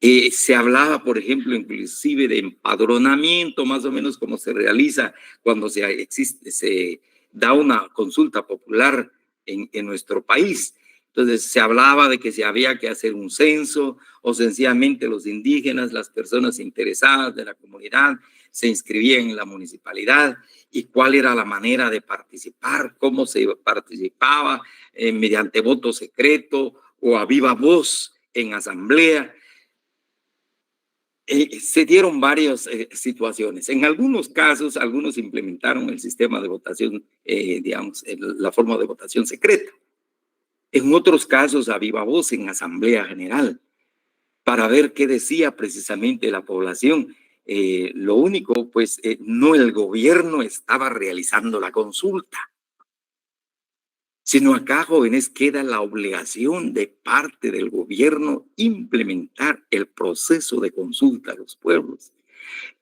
Se hablaba, por ejemplo, inclusive de empadronamiento, más o menos como se realiza cuando se da una consulta popular en nuestro país. Entonces se hablaba de que se había que hacer un censo o sencillamente los indígenas, las personas interesadas de la comunidad, se inscribían en la municipalidad y cuál era la manera de participar, cómo se participaba mediante voto secreto o a viva voz en asamblea. Se dieron varias situaciones. En algunos casos, algunos implementaron el sistema de votación, digamos, la forma de votación secreta. En otros casos, a viva voz en Asamblea General, para ver qué decía precisamente la población. Lo único, pues, no el gobierno estaba realizando la consulta, sino acá, jóvenes, queda la obligación de parte del gobierno implementar el proceso de consulta a los pueblos.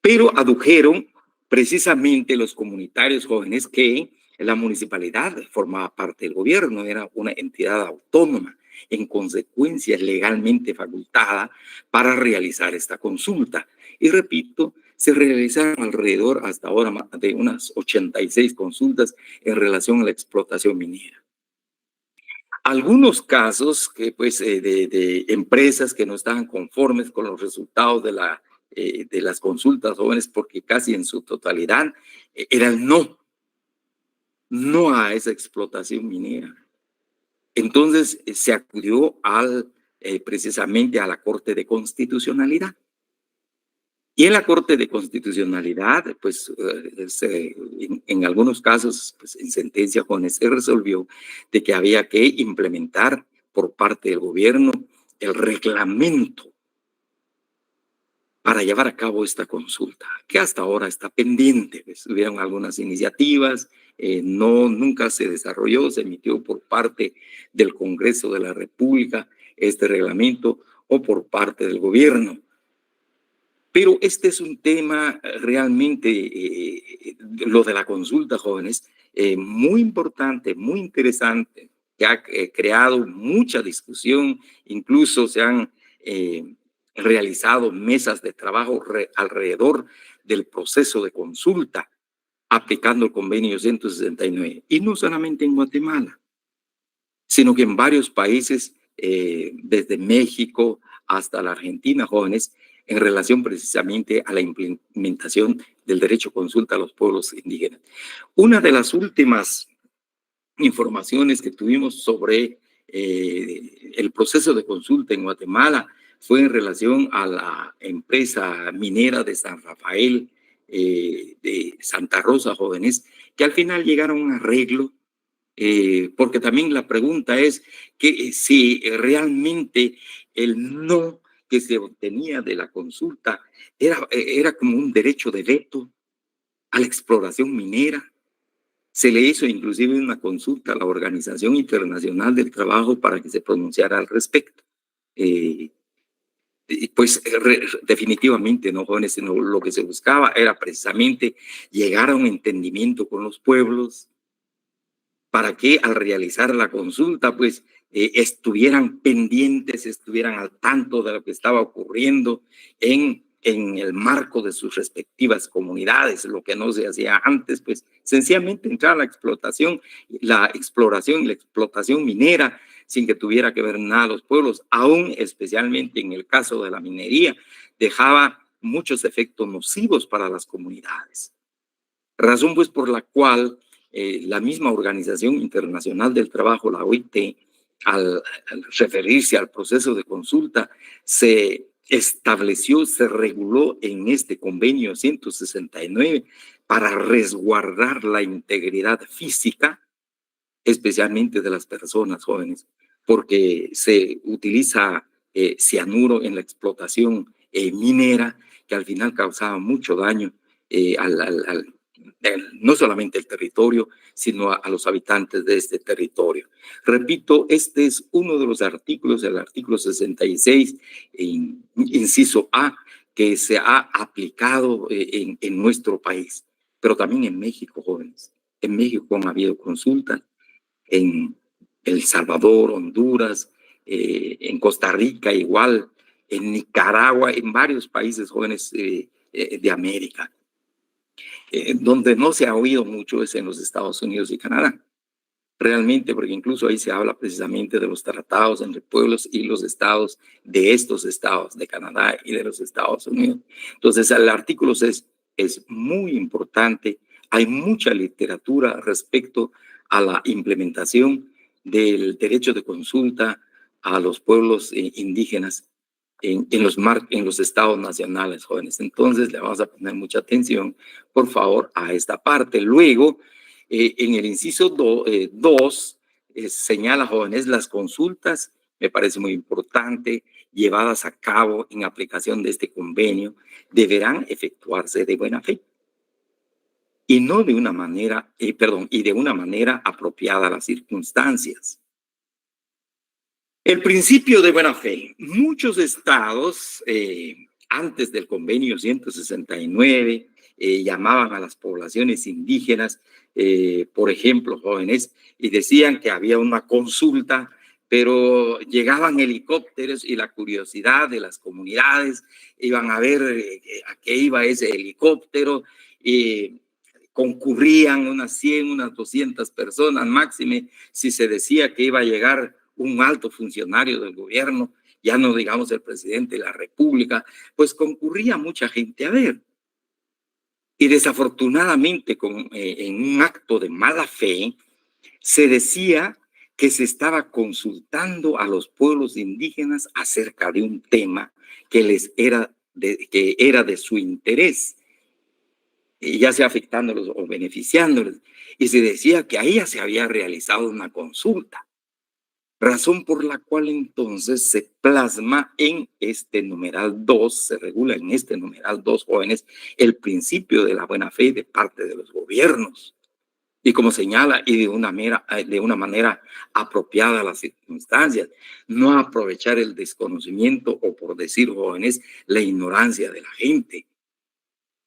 Pero adujeron precisamente los comunitarios jóvenes que la municipalidad formaba parte del gobierno, era una entidad autónoma, en consecuencia legalmente facultada para realizar esta consulta. Y repito, se realizaron alrededor hasta ahora de unas 86 consultas en relación a la explotación minera. Algunos casos que, pues, de empresas que no estaban conformes con los resultados de las consultas jóvenes, porque casi en su totalidad eran no a esa explotación minera. Entonces se acudió precisamente a la Corte de Constitucionalidad. Y en la Corte de Constitucionalidad, pues en algunos casos, pues, en sentencia jóvenes, se resolvió de que había que implementar por parte del gobierno el reglamento para llevar a cabo esta consulta, que hasta ahora está pendiente. Pues, hubieron algunas iniciativas, nunca se desarrolló, se emitió por parte del Congreso de la República este reglamento o por parte del gobierno. Pero este es un tema realmente, lo de la consulta, jóvenes, muy importante, muy interesante, que ha creado mucha discusión, incluso se han realizado mesas de trabajo alrededor del proceso de consulta, aplicando el convenio 169. Y no solamente en Guatemala, sino que en varios países, desde México hasta la Argentina, jóvenes, en relación precisamente a la implementación del derecho a consulta a los pueblos indígenas. Una de las últimas informaciones que tuvimos sobre el proceso de consulta en Guatemala fue en relación a la empresa minera de San Rafael, de Santa Rosa, jóvenes, que al final llegaron a un arreglo, porque también la pregunta es que si realmente el no que se obtenía de la consulta era como un derecho de veto a la exploración minera. Se le hizo inclusive una consulta a la Organización Internacional del Trabajo para que se pronunciara al respecto. Pues definitivamente no, jóvenes, sino lo que se buscaba era precisamente llegar a un entendimiento con los pueblos para que al realizar la consulta, pues estuvieran pendientes, estuvieran al tanto de lo que estaba ocurriendo en el marco de sus respectivas comunidades, lo que no se hacía antes, pues sencillamente entrar a la exploración y la explotación minera sin que tuviera que ver nada los pueblos, aún especialmente en el caso de la minería, dejaba muchos efectos nocivos para las comunidades. Razón pues por la cual la misma Organización Internacional del Trabajo, la OIT, al referirse al proceso de consulta, se estableció, se reguló en este convenio 169 para resguardar la integridad física, especialmente de las personas jóvenes, porque se utiliza cianuro en la explotación minera, que al final causaba mucho daño no solamente el territorio, sino a los habitantes de este territorio. Repito, este es uno de los artículos, el artículo 66, inciso A, que se ha aplicado en nuestro país, pero también en México, jóvenes. En México han habido consultas, en El Salvador, Honduras, en Costa Rica igual, en Nicaragua, en varios países jóvenes de América. Donde no se ha oído mucho es en los Estados Unidos y Canadá. Realmente, porque incluso ahí se habla precisamente de los tratados entre pueblos y los estados de estos estados, de Canadá y de los Estados Unidos. Entonces, el artículo 6 es muy importante. Hay mucha literatura respecto a la implementación del derecho de consulta a los pueblos indígenas en los estados nacionales, jóvenes. Entonces, le vamos a poner mucha atención, por favor, a esta parte. Luego, en el inciso 2, señala, jóvenes, las consultas, me parece muy importante, llevadas a cabo en aplicación de este convenio, deberán efectuarse de buena fe y no de una manera, y de una manera apropiada a las circunstancias. El principio de buena fe. Muchos estados, antes del convenio 169, llamaban a las poblaciones indígenas, por ejemplo, jóvenes, y decían que había una consulta, pero llegaban helicópteros y la curiosidad de las comunidades, iban a ver a qué iba ese helicóptero, concurrían unas 100, unas 200 personas máxime, si se decía que iba a llegar un alto funcionario del gobierno, ya no digamos el presidente de la República, pues concurría mucha gente a ver. Y desafortunadamente, en un acto de mala fe, se decía que se estaba consultando a los pueblos indígenas acerca de un tema que era de su interés, ya sea afectándolos o beneficiándolos. Y se decía que ahí ya se había realizado una consulta. Razón por la cual entonces se plasma en este numeral 2, se regula en este numeral 2, jóvenes, el principio de la buena fe de parte de los gobiernos. Y como señala, y de una manera apropiada a las circunstancias, no aprovechar el desconocimiento o, por decir, jóvenes, la ignorancia de la gente.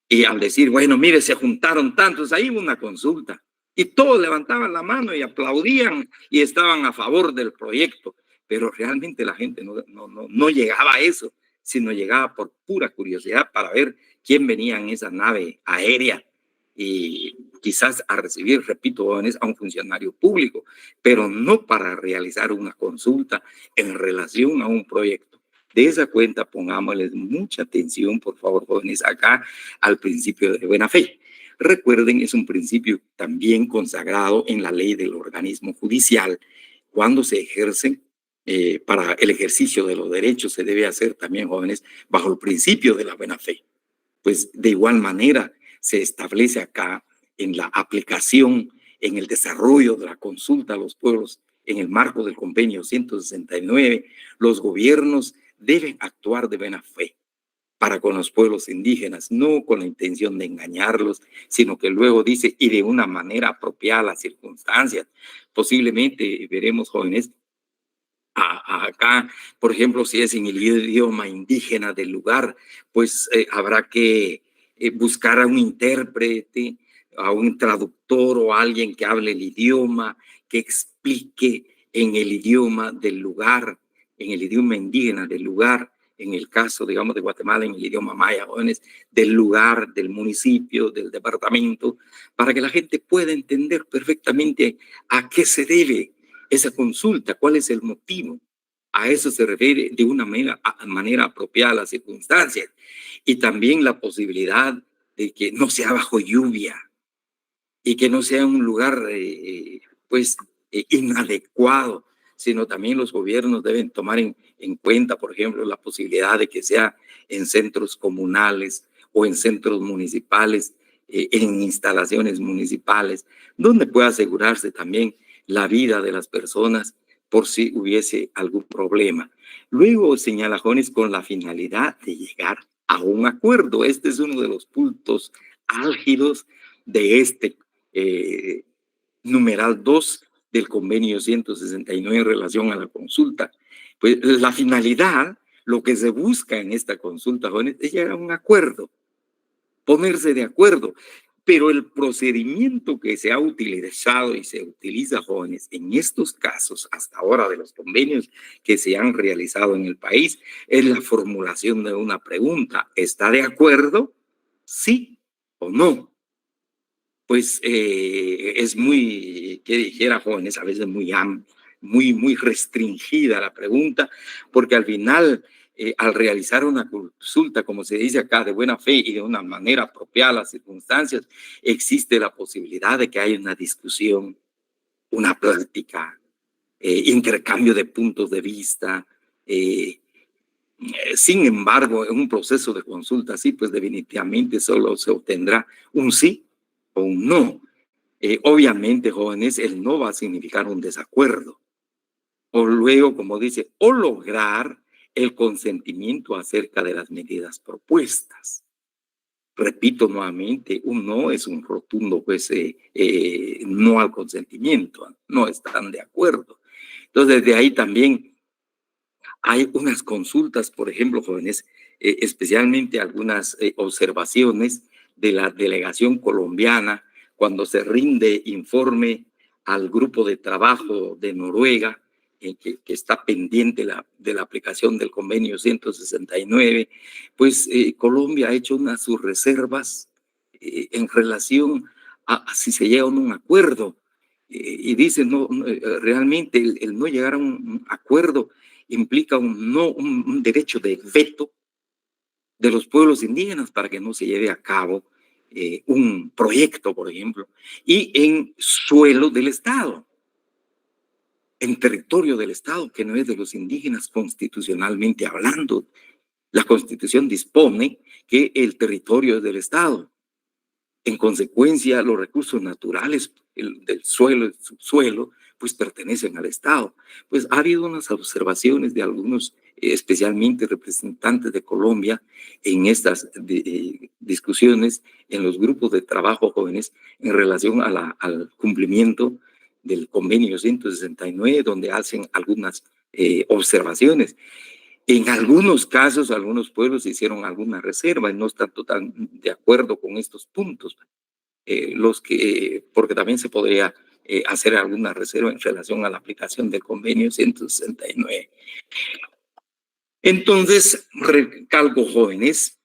Y al decir, bueno, mire, se juntaron tantos, ahí hubo una consulta. Y todos levantaban la mano y aplaudían y estaban a favor del proyecto. Pero realmente la gente no llegaba a eso, sino llegaba por pura curiosidad para ver quién venía en esa nave aérea y quizás a recibir, repito, a un funcionario público, pero no para realizar una consulta en relación a un proyecto. De esa cuenta, pongámosles mucha atención, por favor, jóvenes, acá al principio de buena fe. Recuerden, es un principio también consagrado en la ley del organismo judicial. Cuando se ejercen, para el ejercicio de los derechos se debe hacer también, jóvenes, bajo el principio de la buena fe. Pues de igual manera se establece acá en la aplicación, en el desarrollo de la consulta a los pueblos en el marco del convenio 169, los gobiernos deben actuar de buena fe para con los pueblos indígenas, no con la intención de engañarlos, sino que luego dice, y de una manera apropiada a las circunstancias. Posiblemente veremos, jóvenes, acá, por ejemplo, si es en el idioma indígena del lugar, pues habrá que buscar a un intérprete, a un traductor o a alguien que hable el idioma, que explique en el idioma del lugar, en el idioma indígena del lugar, en el caso, digamos, de Guatemala, en el idioma maya, jóvenes, del lugar, del municipio, del departamento, para que la gente pueda entender perfectamente a qué se debe esa consulta, cuál es el motivo. A eso se refiere de una manera apropiada a las circunstancias. Y también la posibilidad de que no sea bajo lluvia y que no sea un lugar inadecuado, sino también los gobiernos deben tomar en cuenta, por ejemplo, la posibilidad de que sea en centros comunales o en centros municipales, en instalaciones municipales, donde pueda asegurarse también la vida de las personas por si hubiese algún problema. Luego señala Jones con la finalidad de llegar a un acuerdo. Este es uno de los puntos álgidos de este numeral 2 del convenio 169 en relación a la consulta. Pues la finalidad, lo que se busca en esta consulta, jóvenes, es llegar a un acuerdo, ponerse de acuerdo. Pero el procedimiento que se ha utilizado y se utiliza, jóvenes, en estos casos, hasta ahora de los convenios que se han realizado en el país, es la formulación de una pregunta. ¿Está de acuerdo? ¿Sí o no? Pues es muy, que dijera, jóvenes, a veces muy restringida la pregunta, porque al final, al realizar una consulta, como se dice acá, de buena fe y de una manera apropiada a las circunstancias, existe la posibilidad de que haya una discusión, una plática, intercambio de puntos de vista, Sin embargo, en un proceso de consulta así, pues definitivamente solo se obtendrá un sí o un no. Obviamente, jóvenes, el no va a significar un desacuerdo. O luego, como dice, o lograr el consentimiento acerca de las medidas propuestas. Repito nuevamente, un no es un rotundo, pues, no al consentimiento, no están de acuerdo. Entonces, de ahí también hay unas consultas, por ejemplo, jóvenes, especialmente algunas observaciones de la delegación colombiana cuando se rinde informe al grupo de trabajo de Noruega, que está pendiente de la aplicación del convenio 169, pues Colombia ha hecho unas sus reservas en relación a si se llega a un acuerdo. Y dice, no, realmente el no llegar a un acuerdo implica un derecho de veto de los pueblos indígenas para que no se lleve a cabo un proyecto, por ejemplo, y en suelo del Estado, en territorio del Estado, que no es de los indígenas constitucionalmente hablando. La Constitución dispone que el territorio es del Estado. En consecuencia, los recursos naturales del suelo, el subsuelo, pues pertenecen al Estado. Pues ha habido unas observaciones de algunos, especialmente representantes de Colombia, en estas discusiones en los grupos de trabajo jóvenes en relación al cumplimiento del convenio 169, donde hacen algunas observaciones. En algunos casos, algunos pueblos hicieron alguna reserva y no están totalmente de acuerdo con estos puntos, porque también se podría hacer alguna reserva en relación a la aplicación del convenio 169. Entonces, recalco, jóvenes,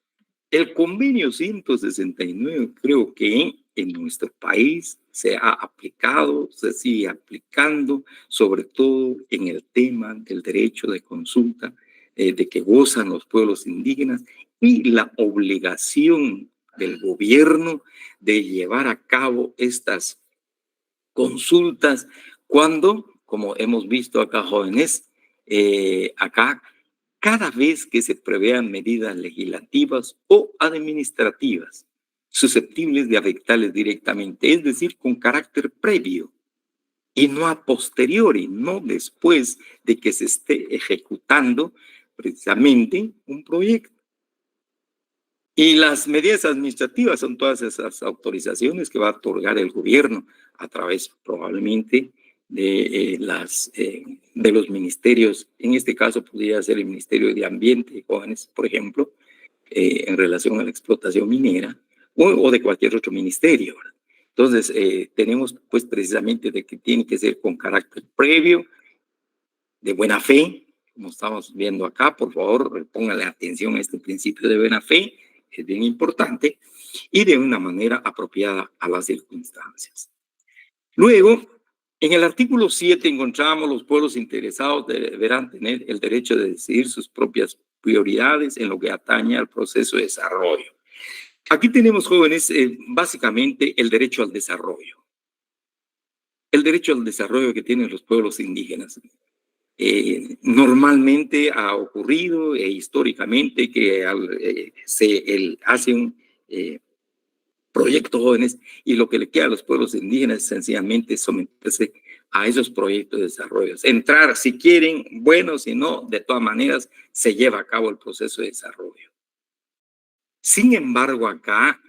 el convenio 169 creo que en nuestro país se ha aplicado, se sigue aplicando, sobre todo en el tema del derecho de consulta de que gozan los pueblos indígenas y la obligación del gobierno de llevar a cabo estas consultas cuando, como hemos visto acá, jóvenes, acá cada vez que se prevean medidas legislativas o administrativas susceptibles de afectarles directamente, es decir, con carácter previo y no a posteriori, no después de que se esté ejecutando precisamente un proyecto. Y las medidas administrativas son todas esas autorizaciones que va a otorgar el gobierno a través probablemente de los ministerios. En este caso podría ser el Ministerio de Ambiente y Jóvenes, por ejemplo, en relación a la explotación minera o de cualquier otro ministerio. Entonces, tenemos pues precisamente de que tiene que ser con carácter previo, de buena fe, como estamos viendo acá. Por favor, póngale atención a este principio de buena fe, es bien importante, y de una manera apropiada a las circunstancias. Luego, en el artículo 7 encontramos los pueblos interesados deberán tener el derecho de decidir sus propias prioridades en lo que atañe al proceso de desarrollo. Aquí tenemos, jóvenes, básicamente el derecho al desarrollo. El derecho al desarrollo que tienen los pueblos indígenas. Normalmente ha ocurrido históricamente que se hace un proyecto, jóvenes, y lo que le queda a los pueblos indígenas es sencillamente someterse a esos proyectos de desarrollo. Entrar si quieren, bueno, si no, de todas maneras se lleva a cabo el proceso de desarrollo. Sin embargo, acá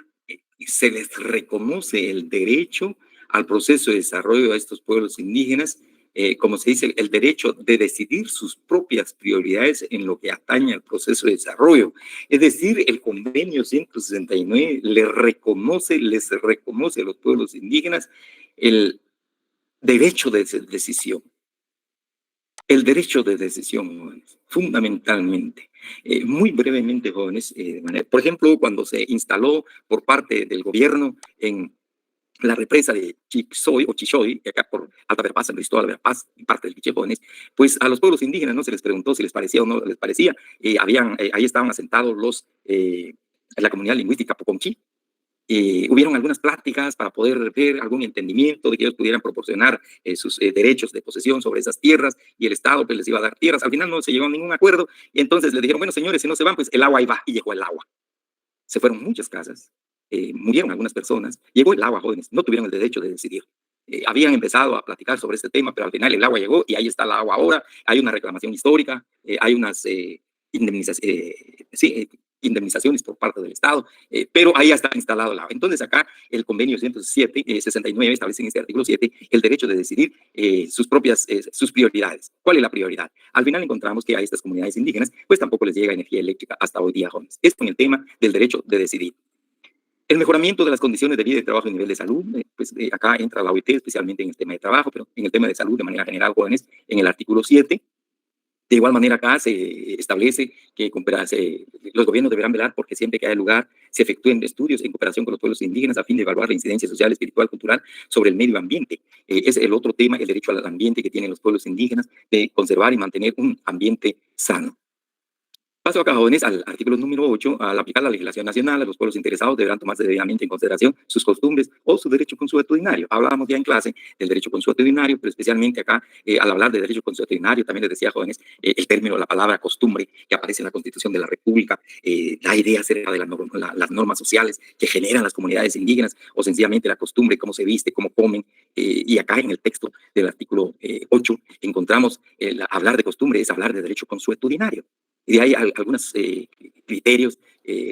se les reconoce el derecho al proceso de desarrollo a estos pueblos indígenas, como se dice, el derecho de decidir sus propias prioridades en lo que atañe al proceso de desarrollo. Es decir, el convenio 169 les reconoce a los pueblos indígenas el derecho de decisión. El derecho de decisión, jóvenes, fundamentalmente. Muy brevemente, jóvenes, por ejemplo, cuando se instaló por parte del gobierno en la represa de Chixoy o Chichoy, acá por Alta Verapaz, San Cristóbal de Verapaz, parte del Quiché, jóvenes, pues a los pueblos indígenas no se les preguntó si les parecía o no les parecía. Ahí estaban asentados la comunidad lingüística Poconchí, hubieron algunas pláticas para poder ver algún entendimiento de que ellos pudieran proporcionar sus derechos de posesión sobre esas tierras y el Estado pues les iba a dar tierras. Al final no se llegó a ningún acuerdo y entonces le dijeron, bueno señores, si no se van, pues el agua ahí va, y llegó el agua. Se fueron muchas casas, murieron algunas personas, llegó el agua, jóvenes, no tuvieron el derecho de decidir. Habían empezado a platicar sobre este tema, pero al final el agua llegó y ahí está el agua ahora. Hay una reclamación histórica, hay unas indemnizaciones por parte del Estado, pero ahí ya está instalado el agua. Entonces acá el convenio 169 establece en este artículo 7 el derecho de decidir sus prioridades. ¿Cuál es la prioridad? Al final encontramos que a estas comunidades indígenas pues tampoco les llega energía eléctrica hasta hoy día, jóvenes. Esto en el tema del derecho de decidir. El mejoramiento de las condiciones de vida y trabajo y nivel de salud, acá entra la OIT especialmente en el tema de trabajo, pero en el tema de salud de manera general, jóvenes, en el artículo 7. De igual manera acá se establece que los gobiernos deberán velar porque siempre que haya lugar se efectúen estudios en cooperación con los pueblos indígenas a fin de evaluar la incidencia social, espiritual, cultural sobre el medio ambiente. Es el otro tema, el derecho al ambiente que tienen los pueblos indígenas de conservar y mantener un ambiente sano. Paso acá, jóvenes, al artículo número 8. Al aplicar la legislación nacional, los pueblos interesados deberán tomarse debidamente en consideración sus costumbres o su derecho consuetudinario. Hablábamos ya en clase del derecho consuetudinario, pero especialmente acá, al hablar de derecho consuetudinario, también les decía, jóvenes, el término, la palabra costumbre que aparece en la Constitución de la República, la idea acerca de las normas sociales que generan las comunidades indígenas, o sencillamente la costumbre, cómo se viste, cómo comen. Y acá en el texto del artículo 8 encontramos hablar de costumbre es hablar de derecho consuetudinario. Y de ahí algunos criterios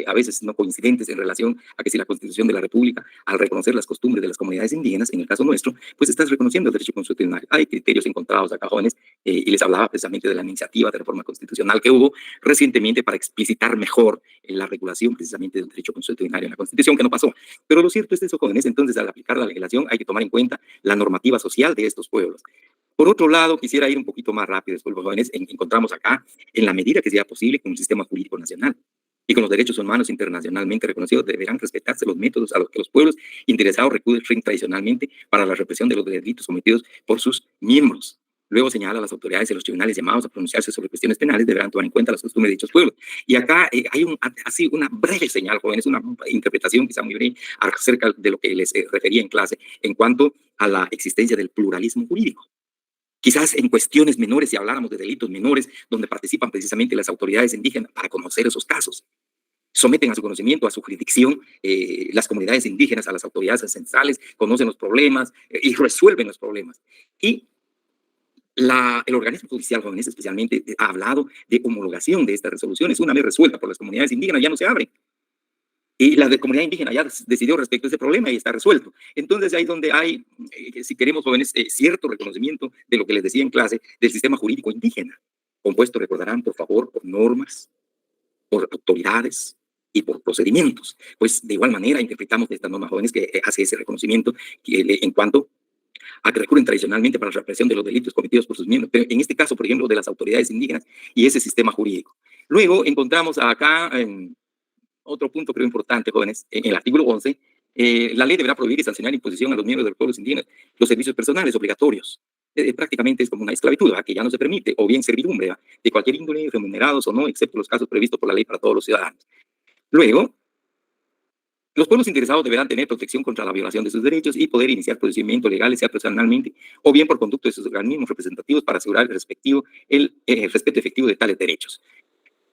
a veces no coincidentes en relación a que si la Constitución de la República, al reconocer las costumbres de las comunidades indígenas, en el caso nuestro, pues estás reconociendo el derecho constitucional. Hay criterios encontrados acá, jóvenes, y les hablaba precisamente de la iniciativa de reforma constitucional que hubo recientemente para explicitar mejor la regulación precisamente del derecho constitucional en la Constitución, que no pasó. Pero lo cierto es eso, jóvenes, entonces al aplicar la legislación hay que tomar en cuenta la normativa social de estos pueblos. Por otro lado, quisiera ir un poquito más rápido, disculpen, jóvenes, encontramos acá, en la medida que sea posible, con un sistema jurídico nacional y con los derechos humanos internacionalmente reconocidos, deberán respetarse los métodos a los que los pueblos interesados recurren tradicionalmente para la represión de los delitos cometidos por sus miembros. Luego señala a las autoridades y los tribunales llamados a pronunciarse sobre cuestiones penales deberán tomar en cuenta las costumbres de dichos pueblos. Y acá hay así una breve señal, jóvenes, una interpretación quizá muy breve acerca de lo que les refería en clase en cuanto a la existencia del pluralismo jurídico. Quizás en cuestiones menores, si habláramos de delitos menores, donde participan precisamente las autoridades indígenas para conocer esos casos. Someten a su conocimiento, a su jurisdicción, las comunidades indígenas, a las autoridades ancestrales, conocen los problemas y resuelven los problemas. Y el organismo judicial, jóvenes, especialmente, ha hablado de homologación de estas resoluciones. Una vez resuelta por las comunidades indígenas, ya no se abren. Y la de comunidad indígena ya decidió respecto a ese problema y está resuelto. Entonces, ahí donde hay, si queremos, jóvenes, cierto reconocimiento de lo que les decía en clase, del sistema jurídico indígena, compuesto, recordarán, por favor, por normas, por autoridades y por procedimientos. Pues, de igual manera, interpretamos de estas normas, jóvenes, que hace ese reconocimiento en cuanto a que recurren tradicionalmente para la represión de los delitos cometidos por sus miembros, pero en este caso, por ejemplo, de las autoridades indígenas y ese sistema jurídico. Luego, encontramos acá otro punto creo importante, jóvenes, en el artículo 11, la ley deberá prohibir y sancionar imposición a los miembros de los pueblos indígenas los servicios personales obligatorios. Prácticamente es como una esclavitud, que ya no se permite, o bien servidumbre, de cualquier índole, remunerados o no, excepto los casos previstos por la ley para todos los ciudadanos. Luego, los pueblos interesados deberán tener protección contra la violación de sus derechos y poder iniciar procedimientos legales, sea personalmente o bien por conducto de sus organismos representativos para asegurar el respeto efectivo de tales derechos.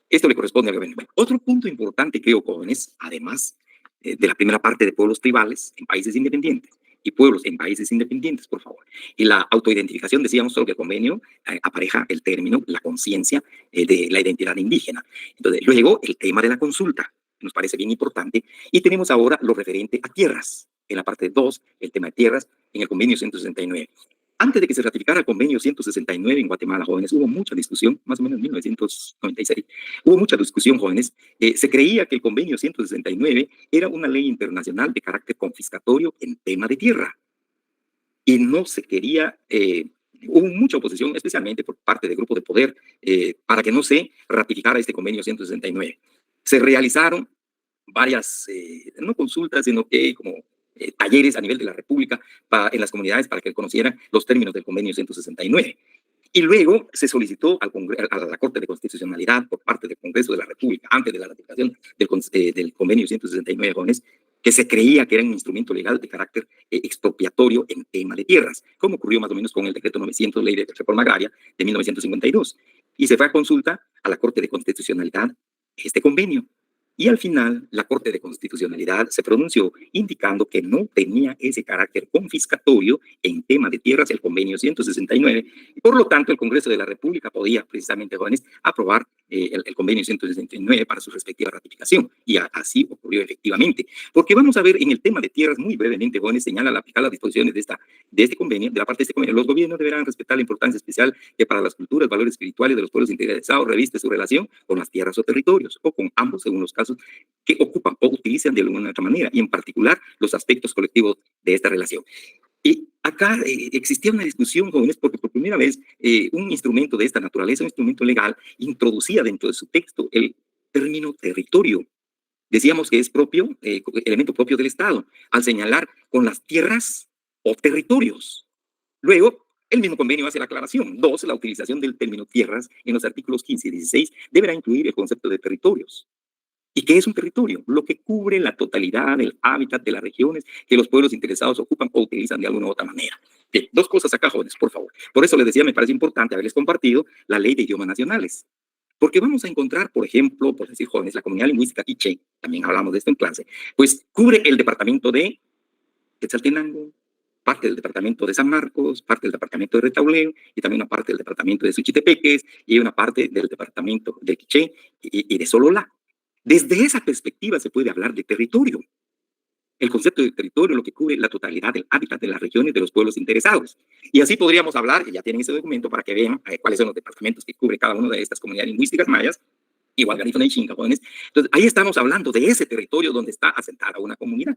Esto le corresponde al gobierno. Bueno, otro punto importante, creo, jóvenes, además de la primera parte de pueblos tribales en países independientes y pueblos en países independientes, por favor. Y la autoidentificación, decíamos solo que el convenio apareja el término, la conciencia de la identidad indígena. Entonces, luego, el tema de la consulta, nos parece bien importante. Y tenemos ahora lo referente a tierras. En la parte 2, el tema de tierras, en el convenio 169. Antes de que se ratificara el convenio 169 en Guatemala, jóvenes, hubo mucha discusión, más o menos en 1996. Hubo mucha discusión, jóvenes. Se creía que el convenio 169 era una ley internacional de carácter confiscatorio en tema de tierra. Y no se quería, hubo mucha oposición, especialmente por parte de grupos de poder, para que no se ratificara este convenio 169. Se realizaron varias, no consultas, sino que como talleres a nivel de la República en las comunidades para que conocieran los términos del convenio 169. Y luego se solicitó a la Corte de Constitucionalidad por parte del Congreso de la República, antes de la ratificación del convenio 169, jóvenes, que se creía que era un instrumento legal de carácter expropiatorio en tema de tierras, como ocurrió más o menos con el decreto 900, ley de reforma agraria de 1952. Y se fue a consulta a la Corte de Constitucionalidad este convenio. Y al final, la Corte de Constitucionalidad se pronunció indicando que no tenía ese carácter confiscatorio en tema de tierras el convenio 169, y por lo tanto el Congreso de la República podía precisamente, jóvenes, aprobar el convenio 169 para su respectiva ratificación. Y así ocurrió efectivamente. Porque vamos a ver en el tema de tierras, muy brevemente, jóvenes, señala al aplicar las disposiciones de este convenio, de la parte de este convenio, los gobiernos deberán respetar la importancia especial que para las culturas, valores espirituales de los pueblos interesados reviste su relación con las tierras o territorios, o con ambos, según los casos que ocupan o utilizan de alguna otra manera, y en particular los aspectos colectivos de esta relación. Y acá existía una discusión, jóvenes, porque por primera vez un instrumento de esta naturaleza, un instrumento legal, introducía dentro de su texto el término territorio. Decíamos que es propio, elemento propio del Estado, al señalar con las tierras o territorios. Luego, el mismo convenio hace la aclaración. 2. La utilización del término tierras en los artículos 15 y 16 deberá incluir el concepto de territorios. ¿Y qué es un territorio? Lo que cubre la totalidad del hábitat de las regiones que los pueblos interesados ocupan o utilizan de alguna u otra manera. Bien, 2 cosas acá, jóvenes, por favor. Por eso les decía, me parece importante haberles compartido la ley de idiomas nacionales. Porque vamos a encontrar, por ejemplo, por decir, jóvenes, la comunidad lingüística quiché, también hablamos de esto en clase, pues cubre el departamento de Quetzaltenango, parte del departamento de San Marcos, parte del departamento de Retauleo, y también una parte del departamento de Suchitepeques, y una parte del departamento de Quiché y de Sololá. Desde esa perspectiva se puede hablar de territorio. El concepto de territorio, lo que cubre la totalidad del hábitat de las regiones de los pueblos interesados. Y así podríamos hablar, y ya tienen ese documento para que vean cuáles son los departamentos que cubre cada una de estas comunidades lingüísticas mayas, igual Garífuna y Xinca, jóvenes. Entonces, ahí estamos hablando de ese territorio donde está asentada una comunidad.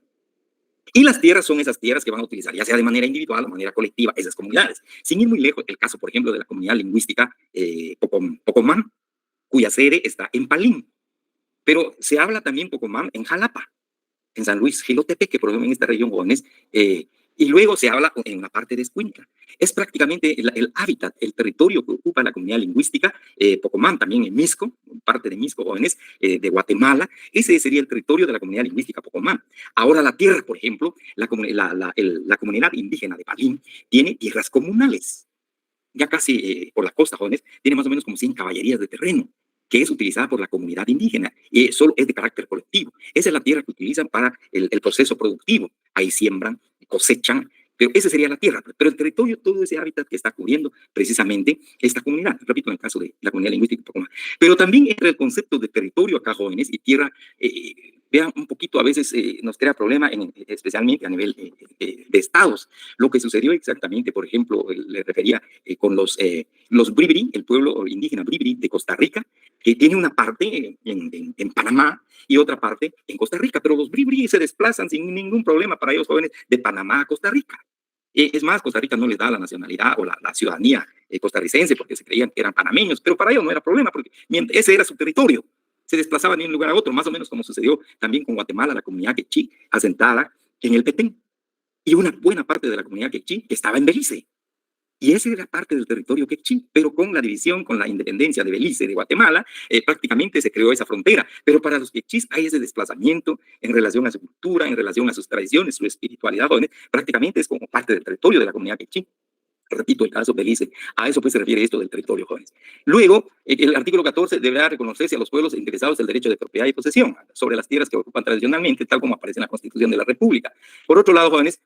Y las tierras son esas tierras que van a utilizar, ya sea de manera individual o de manera colectiva, esas comunidades. Sin ir muy lejos, el caso, por ejemplo, de la comunidad lingüística Pocomán, cuya sede está en Palín. Pero se habla también Pocomán en Jalapa, en San Luis Jilotepeque, por ejemplo, en esta región, jóvenes, y luego se habla en la parte de Escuintla. Es prácticamente el hábitat, el territorio que ocupa la comunidad lingüística, Pocomán, también en Misco, parte de Misco, jóvenes, de Guatemala. Ese sería el territorio de la comunidad lingüística Pocomán. Ahora la tierra, por ejemplo, la comunidad indígena de Palín tiene tierras comunales. Ya casi por la costa, jóvenes, tiene más o menos como 100 caballerías de terreno, que es utilizada por la comunidad indígena, y solo es de carácter colectivo. Esa es la tierra que utilizan para el proceso productivo. Ahí siembran, cosechan, pero esa sería la tierra. Pero el territorio, todo ese hábitat que está cubriendo precisamente esta comunidad, repito, en el caso de la comunidad lingüística. Pero también entra el concepto de territorio acá, jóvenes, y tierra, vean, un poquito a veces nos crea problema, especialmente a nivel de estados. Lo que sucedió exactamente, por ejemplo, le refería con los Bribri, el pueblo indígena Bribri de Costa Rica, que tiene una parte en Panamá y otra parte en Costa Rica, pero los Bribri se desplazan sin ningún problema para ellos, jóvenes, de Panamá a Costa Rica. Es más, Costa Rica no les da la nacionalidad o la ciudadanía costarricense porque se creían que eran panameños, pero para ellos no era problema porque ese era su territorio. Se desplazaban de un lugar a otro, más o menos como sucedió también con Guatemala, la comunidad quechí, asentada en el Petén, y una buena parte de la comunidad quechí que estaba en Belice. Y esa era parte del territorio quechí, pero con la división, con la independencia de Belice, de Guatemala, prácticamente se creó esa frontera. Pero para los quechís hay ese desplazamiento en relación a su cultura, en relación a sus tradiciones, su espiritualidad, jóvenes, prácticamente es como parte del territorio de la comunidad quechí. Repito, el caso Belice, a eso pues se refiere esto del territorio, jóvenes. Luego, el artículo 14 deberá reconocerse a los pueblos interesados el derecho de propiedad y posesión sobre las tierras que ocupan tradicionalmente, tal como aparece en la Constitución de la República. Por otro lado, jóvenes,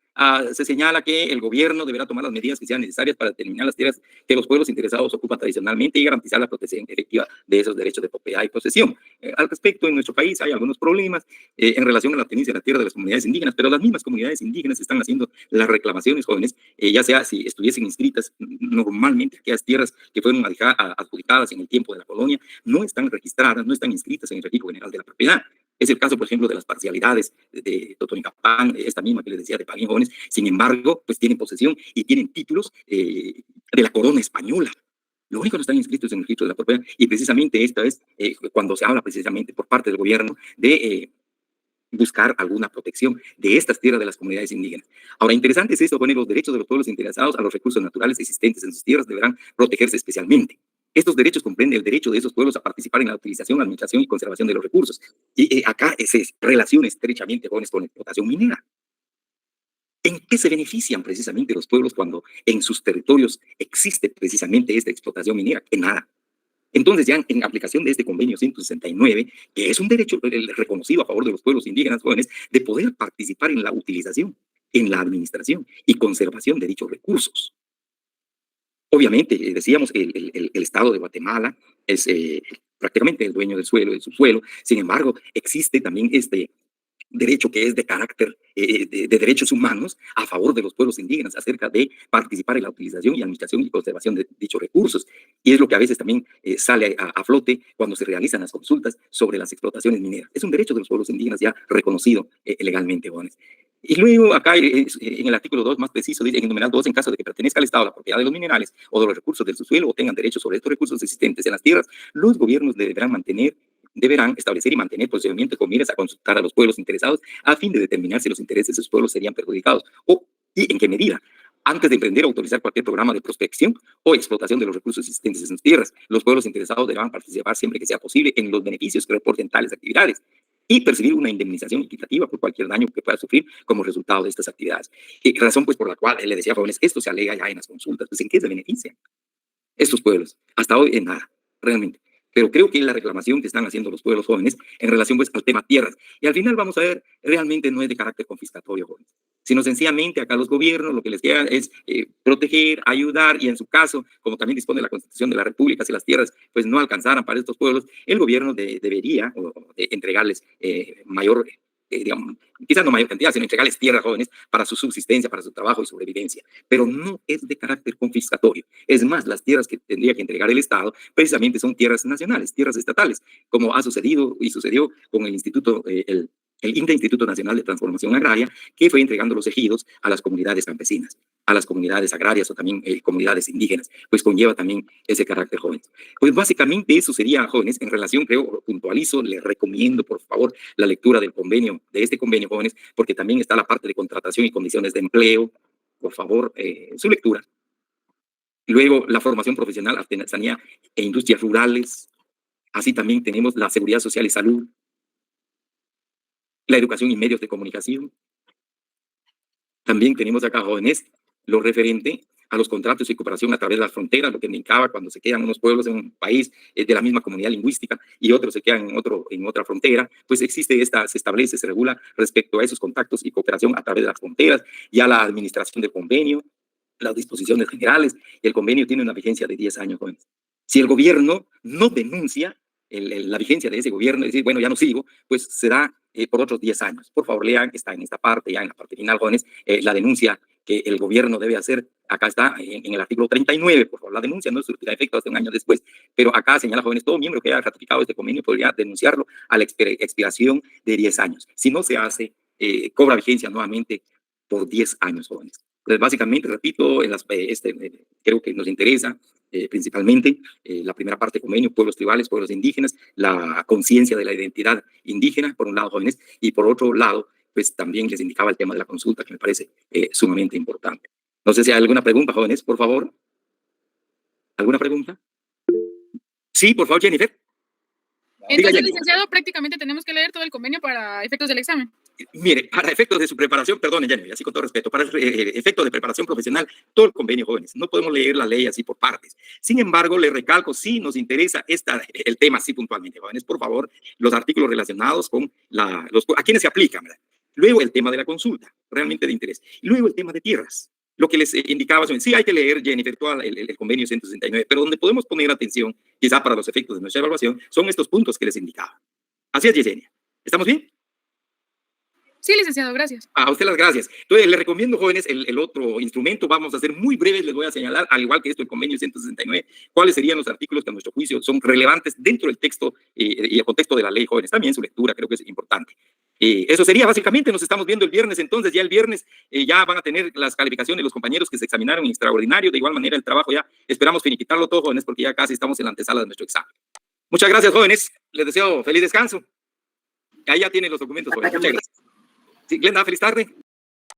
se señala que el gobierno deberá tomar las medidas que sean necesarias para determinar las tierras que los pueblos interesados ocupan tradicionalmente y garantizar la protección efectiva de esos derechos de propiedad y posesión. Al respecto, en nuestro país hay algunos problemas en relación a la tenencia de la tierra de las comunidades indígenas, pero las mismas comunidades indígenas están haciendo las reclamaciones, jóvenes, ya sea si estuviesen inscritas normalmente, aquellas tierras que fueron adjudicadas en el tiempo de la colonia, no están registradas, no están inscritas en el registro general de la propiedad. Es el caso, por ejemplo, de las parcialidades de Totonicapán, esta misma que les decía de Palín, jóvenes. Sin embargo, pues tienen posesión y tienen títulos de la corona española. Lo único que no están inscritos en el registro de la propiedad, y precisamente esta es cuando se habla precisamente por parte del gobierno de buscar alguna protección de estas tierras de las comunidades indígenas. Ahora, interesante es esto, poner los derechos de los pueblos interesados a los recursos naturales existentes en sus tierras deberán protegerse especialmente. Estos derechos comprenden el derecho de esos pueblos a participar en la utilización, administración y conservación de los recursos. Y acá se relaciona estrechamente, jóvenes, con la explotación minera. ¿En qué se benefician precisamente los pueblos cuando en sus territorios existe precisamente esta explotación minera? En nada. Entonces, ya en aplicación de este convenio 169, que es un derecho reconocido a favor de los pueblos indígenas jóvenes, de poder participar en la utilización, en la administración y conservación de dichos recursos. Obviamente, decíamos, el Estado de Guatemala es prácticamente el dueño del suelo, del subsuelo. Sin embargo, existe también este derecho que es de carácter de derechos humanos a favor de los pueblos indígenas acerca de participar en la utilización y administración y conservación de dichos recursos. Y es lo que a veces también sale a flote cuando se realizan las consultas sobre las explotaciones mineras. Es un derecho de los pueblos indígenas ya reconocido legalmente, jóvenes. Y luego acá en el artículo 2 más preciso dice en el numeral 2, en caso de que pertenezca al Estado la propiedad de los minerales o de los recursos del subsuelo o tengan derecho sobre estos recursos existentes en las tierras, los gobiernos deberán establecer y mantener procedimientos con miras a consultar a los pueblos interesados a fin de determinar si los intereses de sus pueblos serían perjudicados y en qué medida. Antes de emprender o autorizar cualquier programa de prospección o explotación de los recursos existentes en sus tierras, los pueblos interesados deberán participar siempre que sea posible en los beneficios que reporten tales actividades y percibir una indemnización equitativa por cualquier daño que pueda sufrir como resultado de estas actividades. Razón pues por la cual le decía a jóvenes, esto se alega ya en las consultas, pues ¿en qué se benefician estos pueblos? Hasta hoy en nada, realmente. Pero creo que la reclamación que están haciendo los pueblos jóvenes en relación pues al tema tierras, y al final vamos a ver, realmente no es de carácter confiscatorio, jóvenes, sino sencillamente acá los gobiernos lo que les queda es proteger, ayudar, y en su caso, como también dispone la Constitución de la República, si las tierras pues no alcanzaran para estos pueblos, el gobierno debería entregarles mayor, digamos, quizás no mayor cantidad, sino entregarles tierras, jóvenes, para su subsistencia, para su trabajo y sobrevivencia, pero no es de carácter confiscatorio. Es más, las tierras que tendría que entregar el Estado precisamente son tierras nacionales, tierras estatales, como ha sucedido y sucedió con el Instituto, el INTA, Instituto Nacional de Transformación Agraria, que fue entregando los ejidos a las comunidades campesinas, a las comunidades agrarias o también comunidades indígenas, pues conlleva también ese carácter, jóvenes. Pues básicamente eso sería, jóvenes, en relación, creo, puntualizo, les recomiendo por favor la lectura del convenio, de este convenio, jóvenes, porque también está la parte de contratación y condiciones de empleo, por favor, su lectura. Luego, la formación profesional, artesanía e industrias rurales, así también tenemos la seguridad social y salud, la educación y medios de comunicación. También tenemos acá, jóvenes, lo referente a los contratos y cooperación a través de las fronteras, lo que me indicaba cuando se quedan unos pueblos en un país de la misma comunidad lingüística y otros se quedan en otra frontera, pues existe se establece, se regula respecto a esos contactos y cooperación a través de las fronteras, ya la administración del convenio, las disposiciones generales. El convenio tiene una vigencia de 10 años, jóvenes. Si el gobierno no denuncia la vigencia de ese gobierno, es decir, bueno, ya no sigo, pues será por otros 10 años. Por favor, lean, está en esta parte, ya en la parte final, jóvenes, la denuncia que el gobierno debe hacer. Acá está en el artículo 39, por favor, la denuncia no surtirá efecto hasta un año después, pero acá señala, jóvenes, todo miembro que haya ratificado este convenio podría denunciarlo a la expiración de 10 años. Si no se hace, cobra vigencia nuevamente por 10 años, jóvenes. Entonces, básicamente, repito, creo que nos interesa principalmente la primera parte del convenio, pueblos tribales, pueblos indígenas, la conciencia de la identidad indígena, por un lado, jóvenes, y por otro lado, pues también les indicaba el tema de la consulta, que me parece sumamente importante. No sé si hay alguna pregunta, jóvenes, por favor. ¿Alguna pregunta? Sí, por favor, Jennifer. Entonces, licenciado, prácticamente tenemos que leer todo el convenio para efectos del examen. Mire, para efectos de su preparación, perdón, Jenny, así con todo respeto, para efectos de preparación profesional, todo el convenio, jóvenes, no podemos leer la ley así por partes. Sin embargo, le recalco, si nos interesa el tema así puntualmente, jóvenes, por favor, los artículos relacionados con a quienes se aplican, ¿verdad? Luego el tema de la consulta, realmente de interés. Y luego el tema de tierras. Lo que les indicaba, sí hay que leer, Jennifer, todo el convenio 169, pero donde podemos poner atención, quizá para los efectos de nuestra evaluación, son estos puntos que les indicaba. Así es, Yesenia. ¿Estamos bien? Sí, licenciado, gracias. A usted las gracias. Entonces, le recomiendo, jóvenes, el otro instrumento. Vamos a ser muy breves, les voy a señalar, al igual que esto, el convenio 169, cuáles serían los artículos que a nuestro juicio son relevantes dentro del texto y el contexto de la ley, jóvenes. También su lectura creo que es importante. Eso sería básicamente, nos estamos viendo el viernes, entonces ya el viernes ya van a tener las calificaciones de los compañeros que se examinaron en extraordinario. De igual manera, el trabajo ya esperamos finiquitarlo todo, jóvenes, porque ya casi estamos en la antesala de nuestro examen. Muchas gracias, jóvenes. Les deseo feliz descanso. Ahí ya tienen los documentos, jóvenes. Muchas gracias. Sí, Glenda, feliz tarde.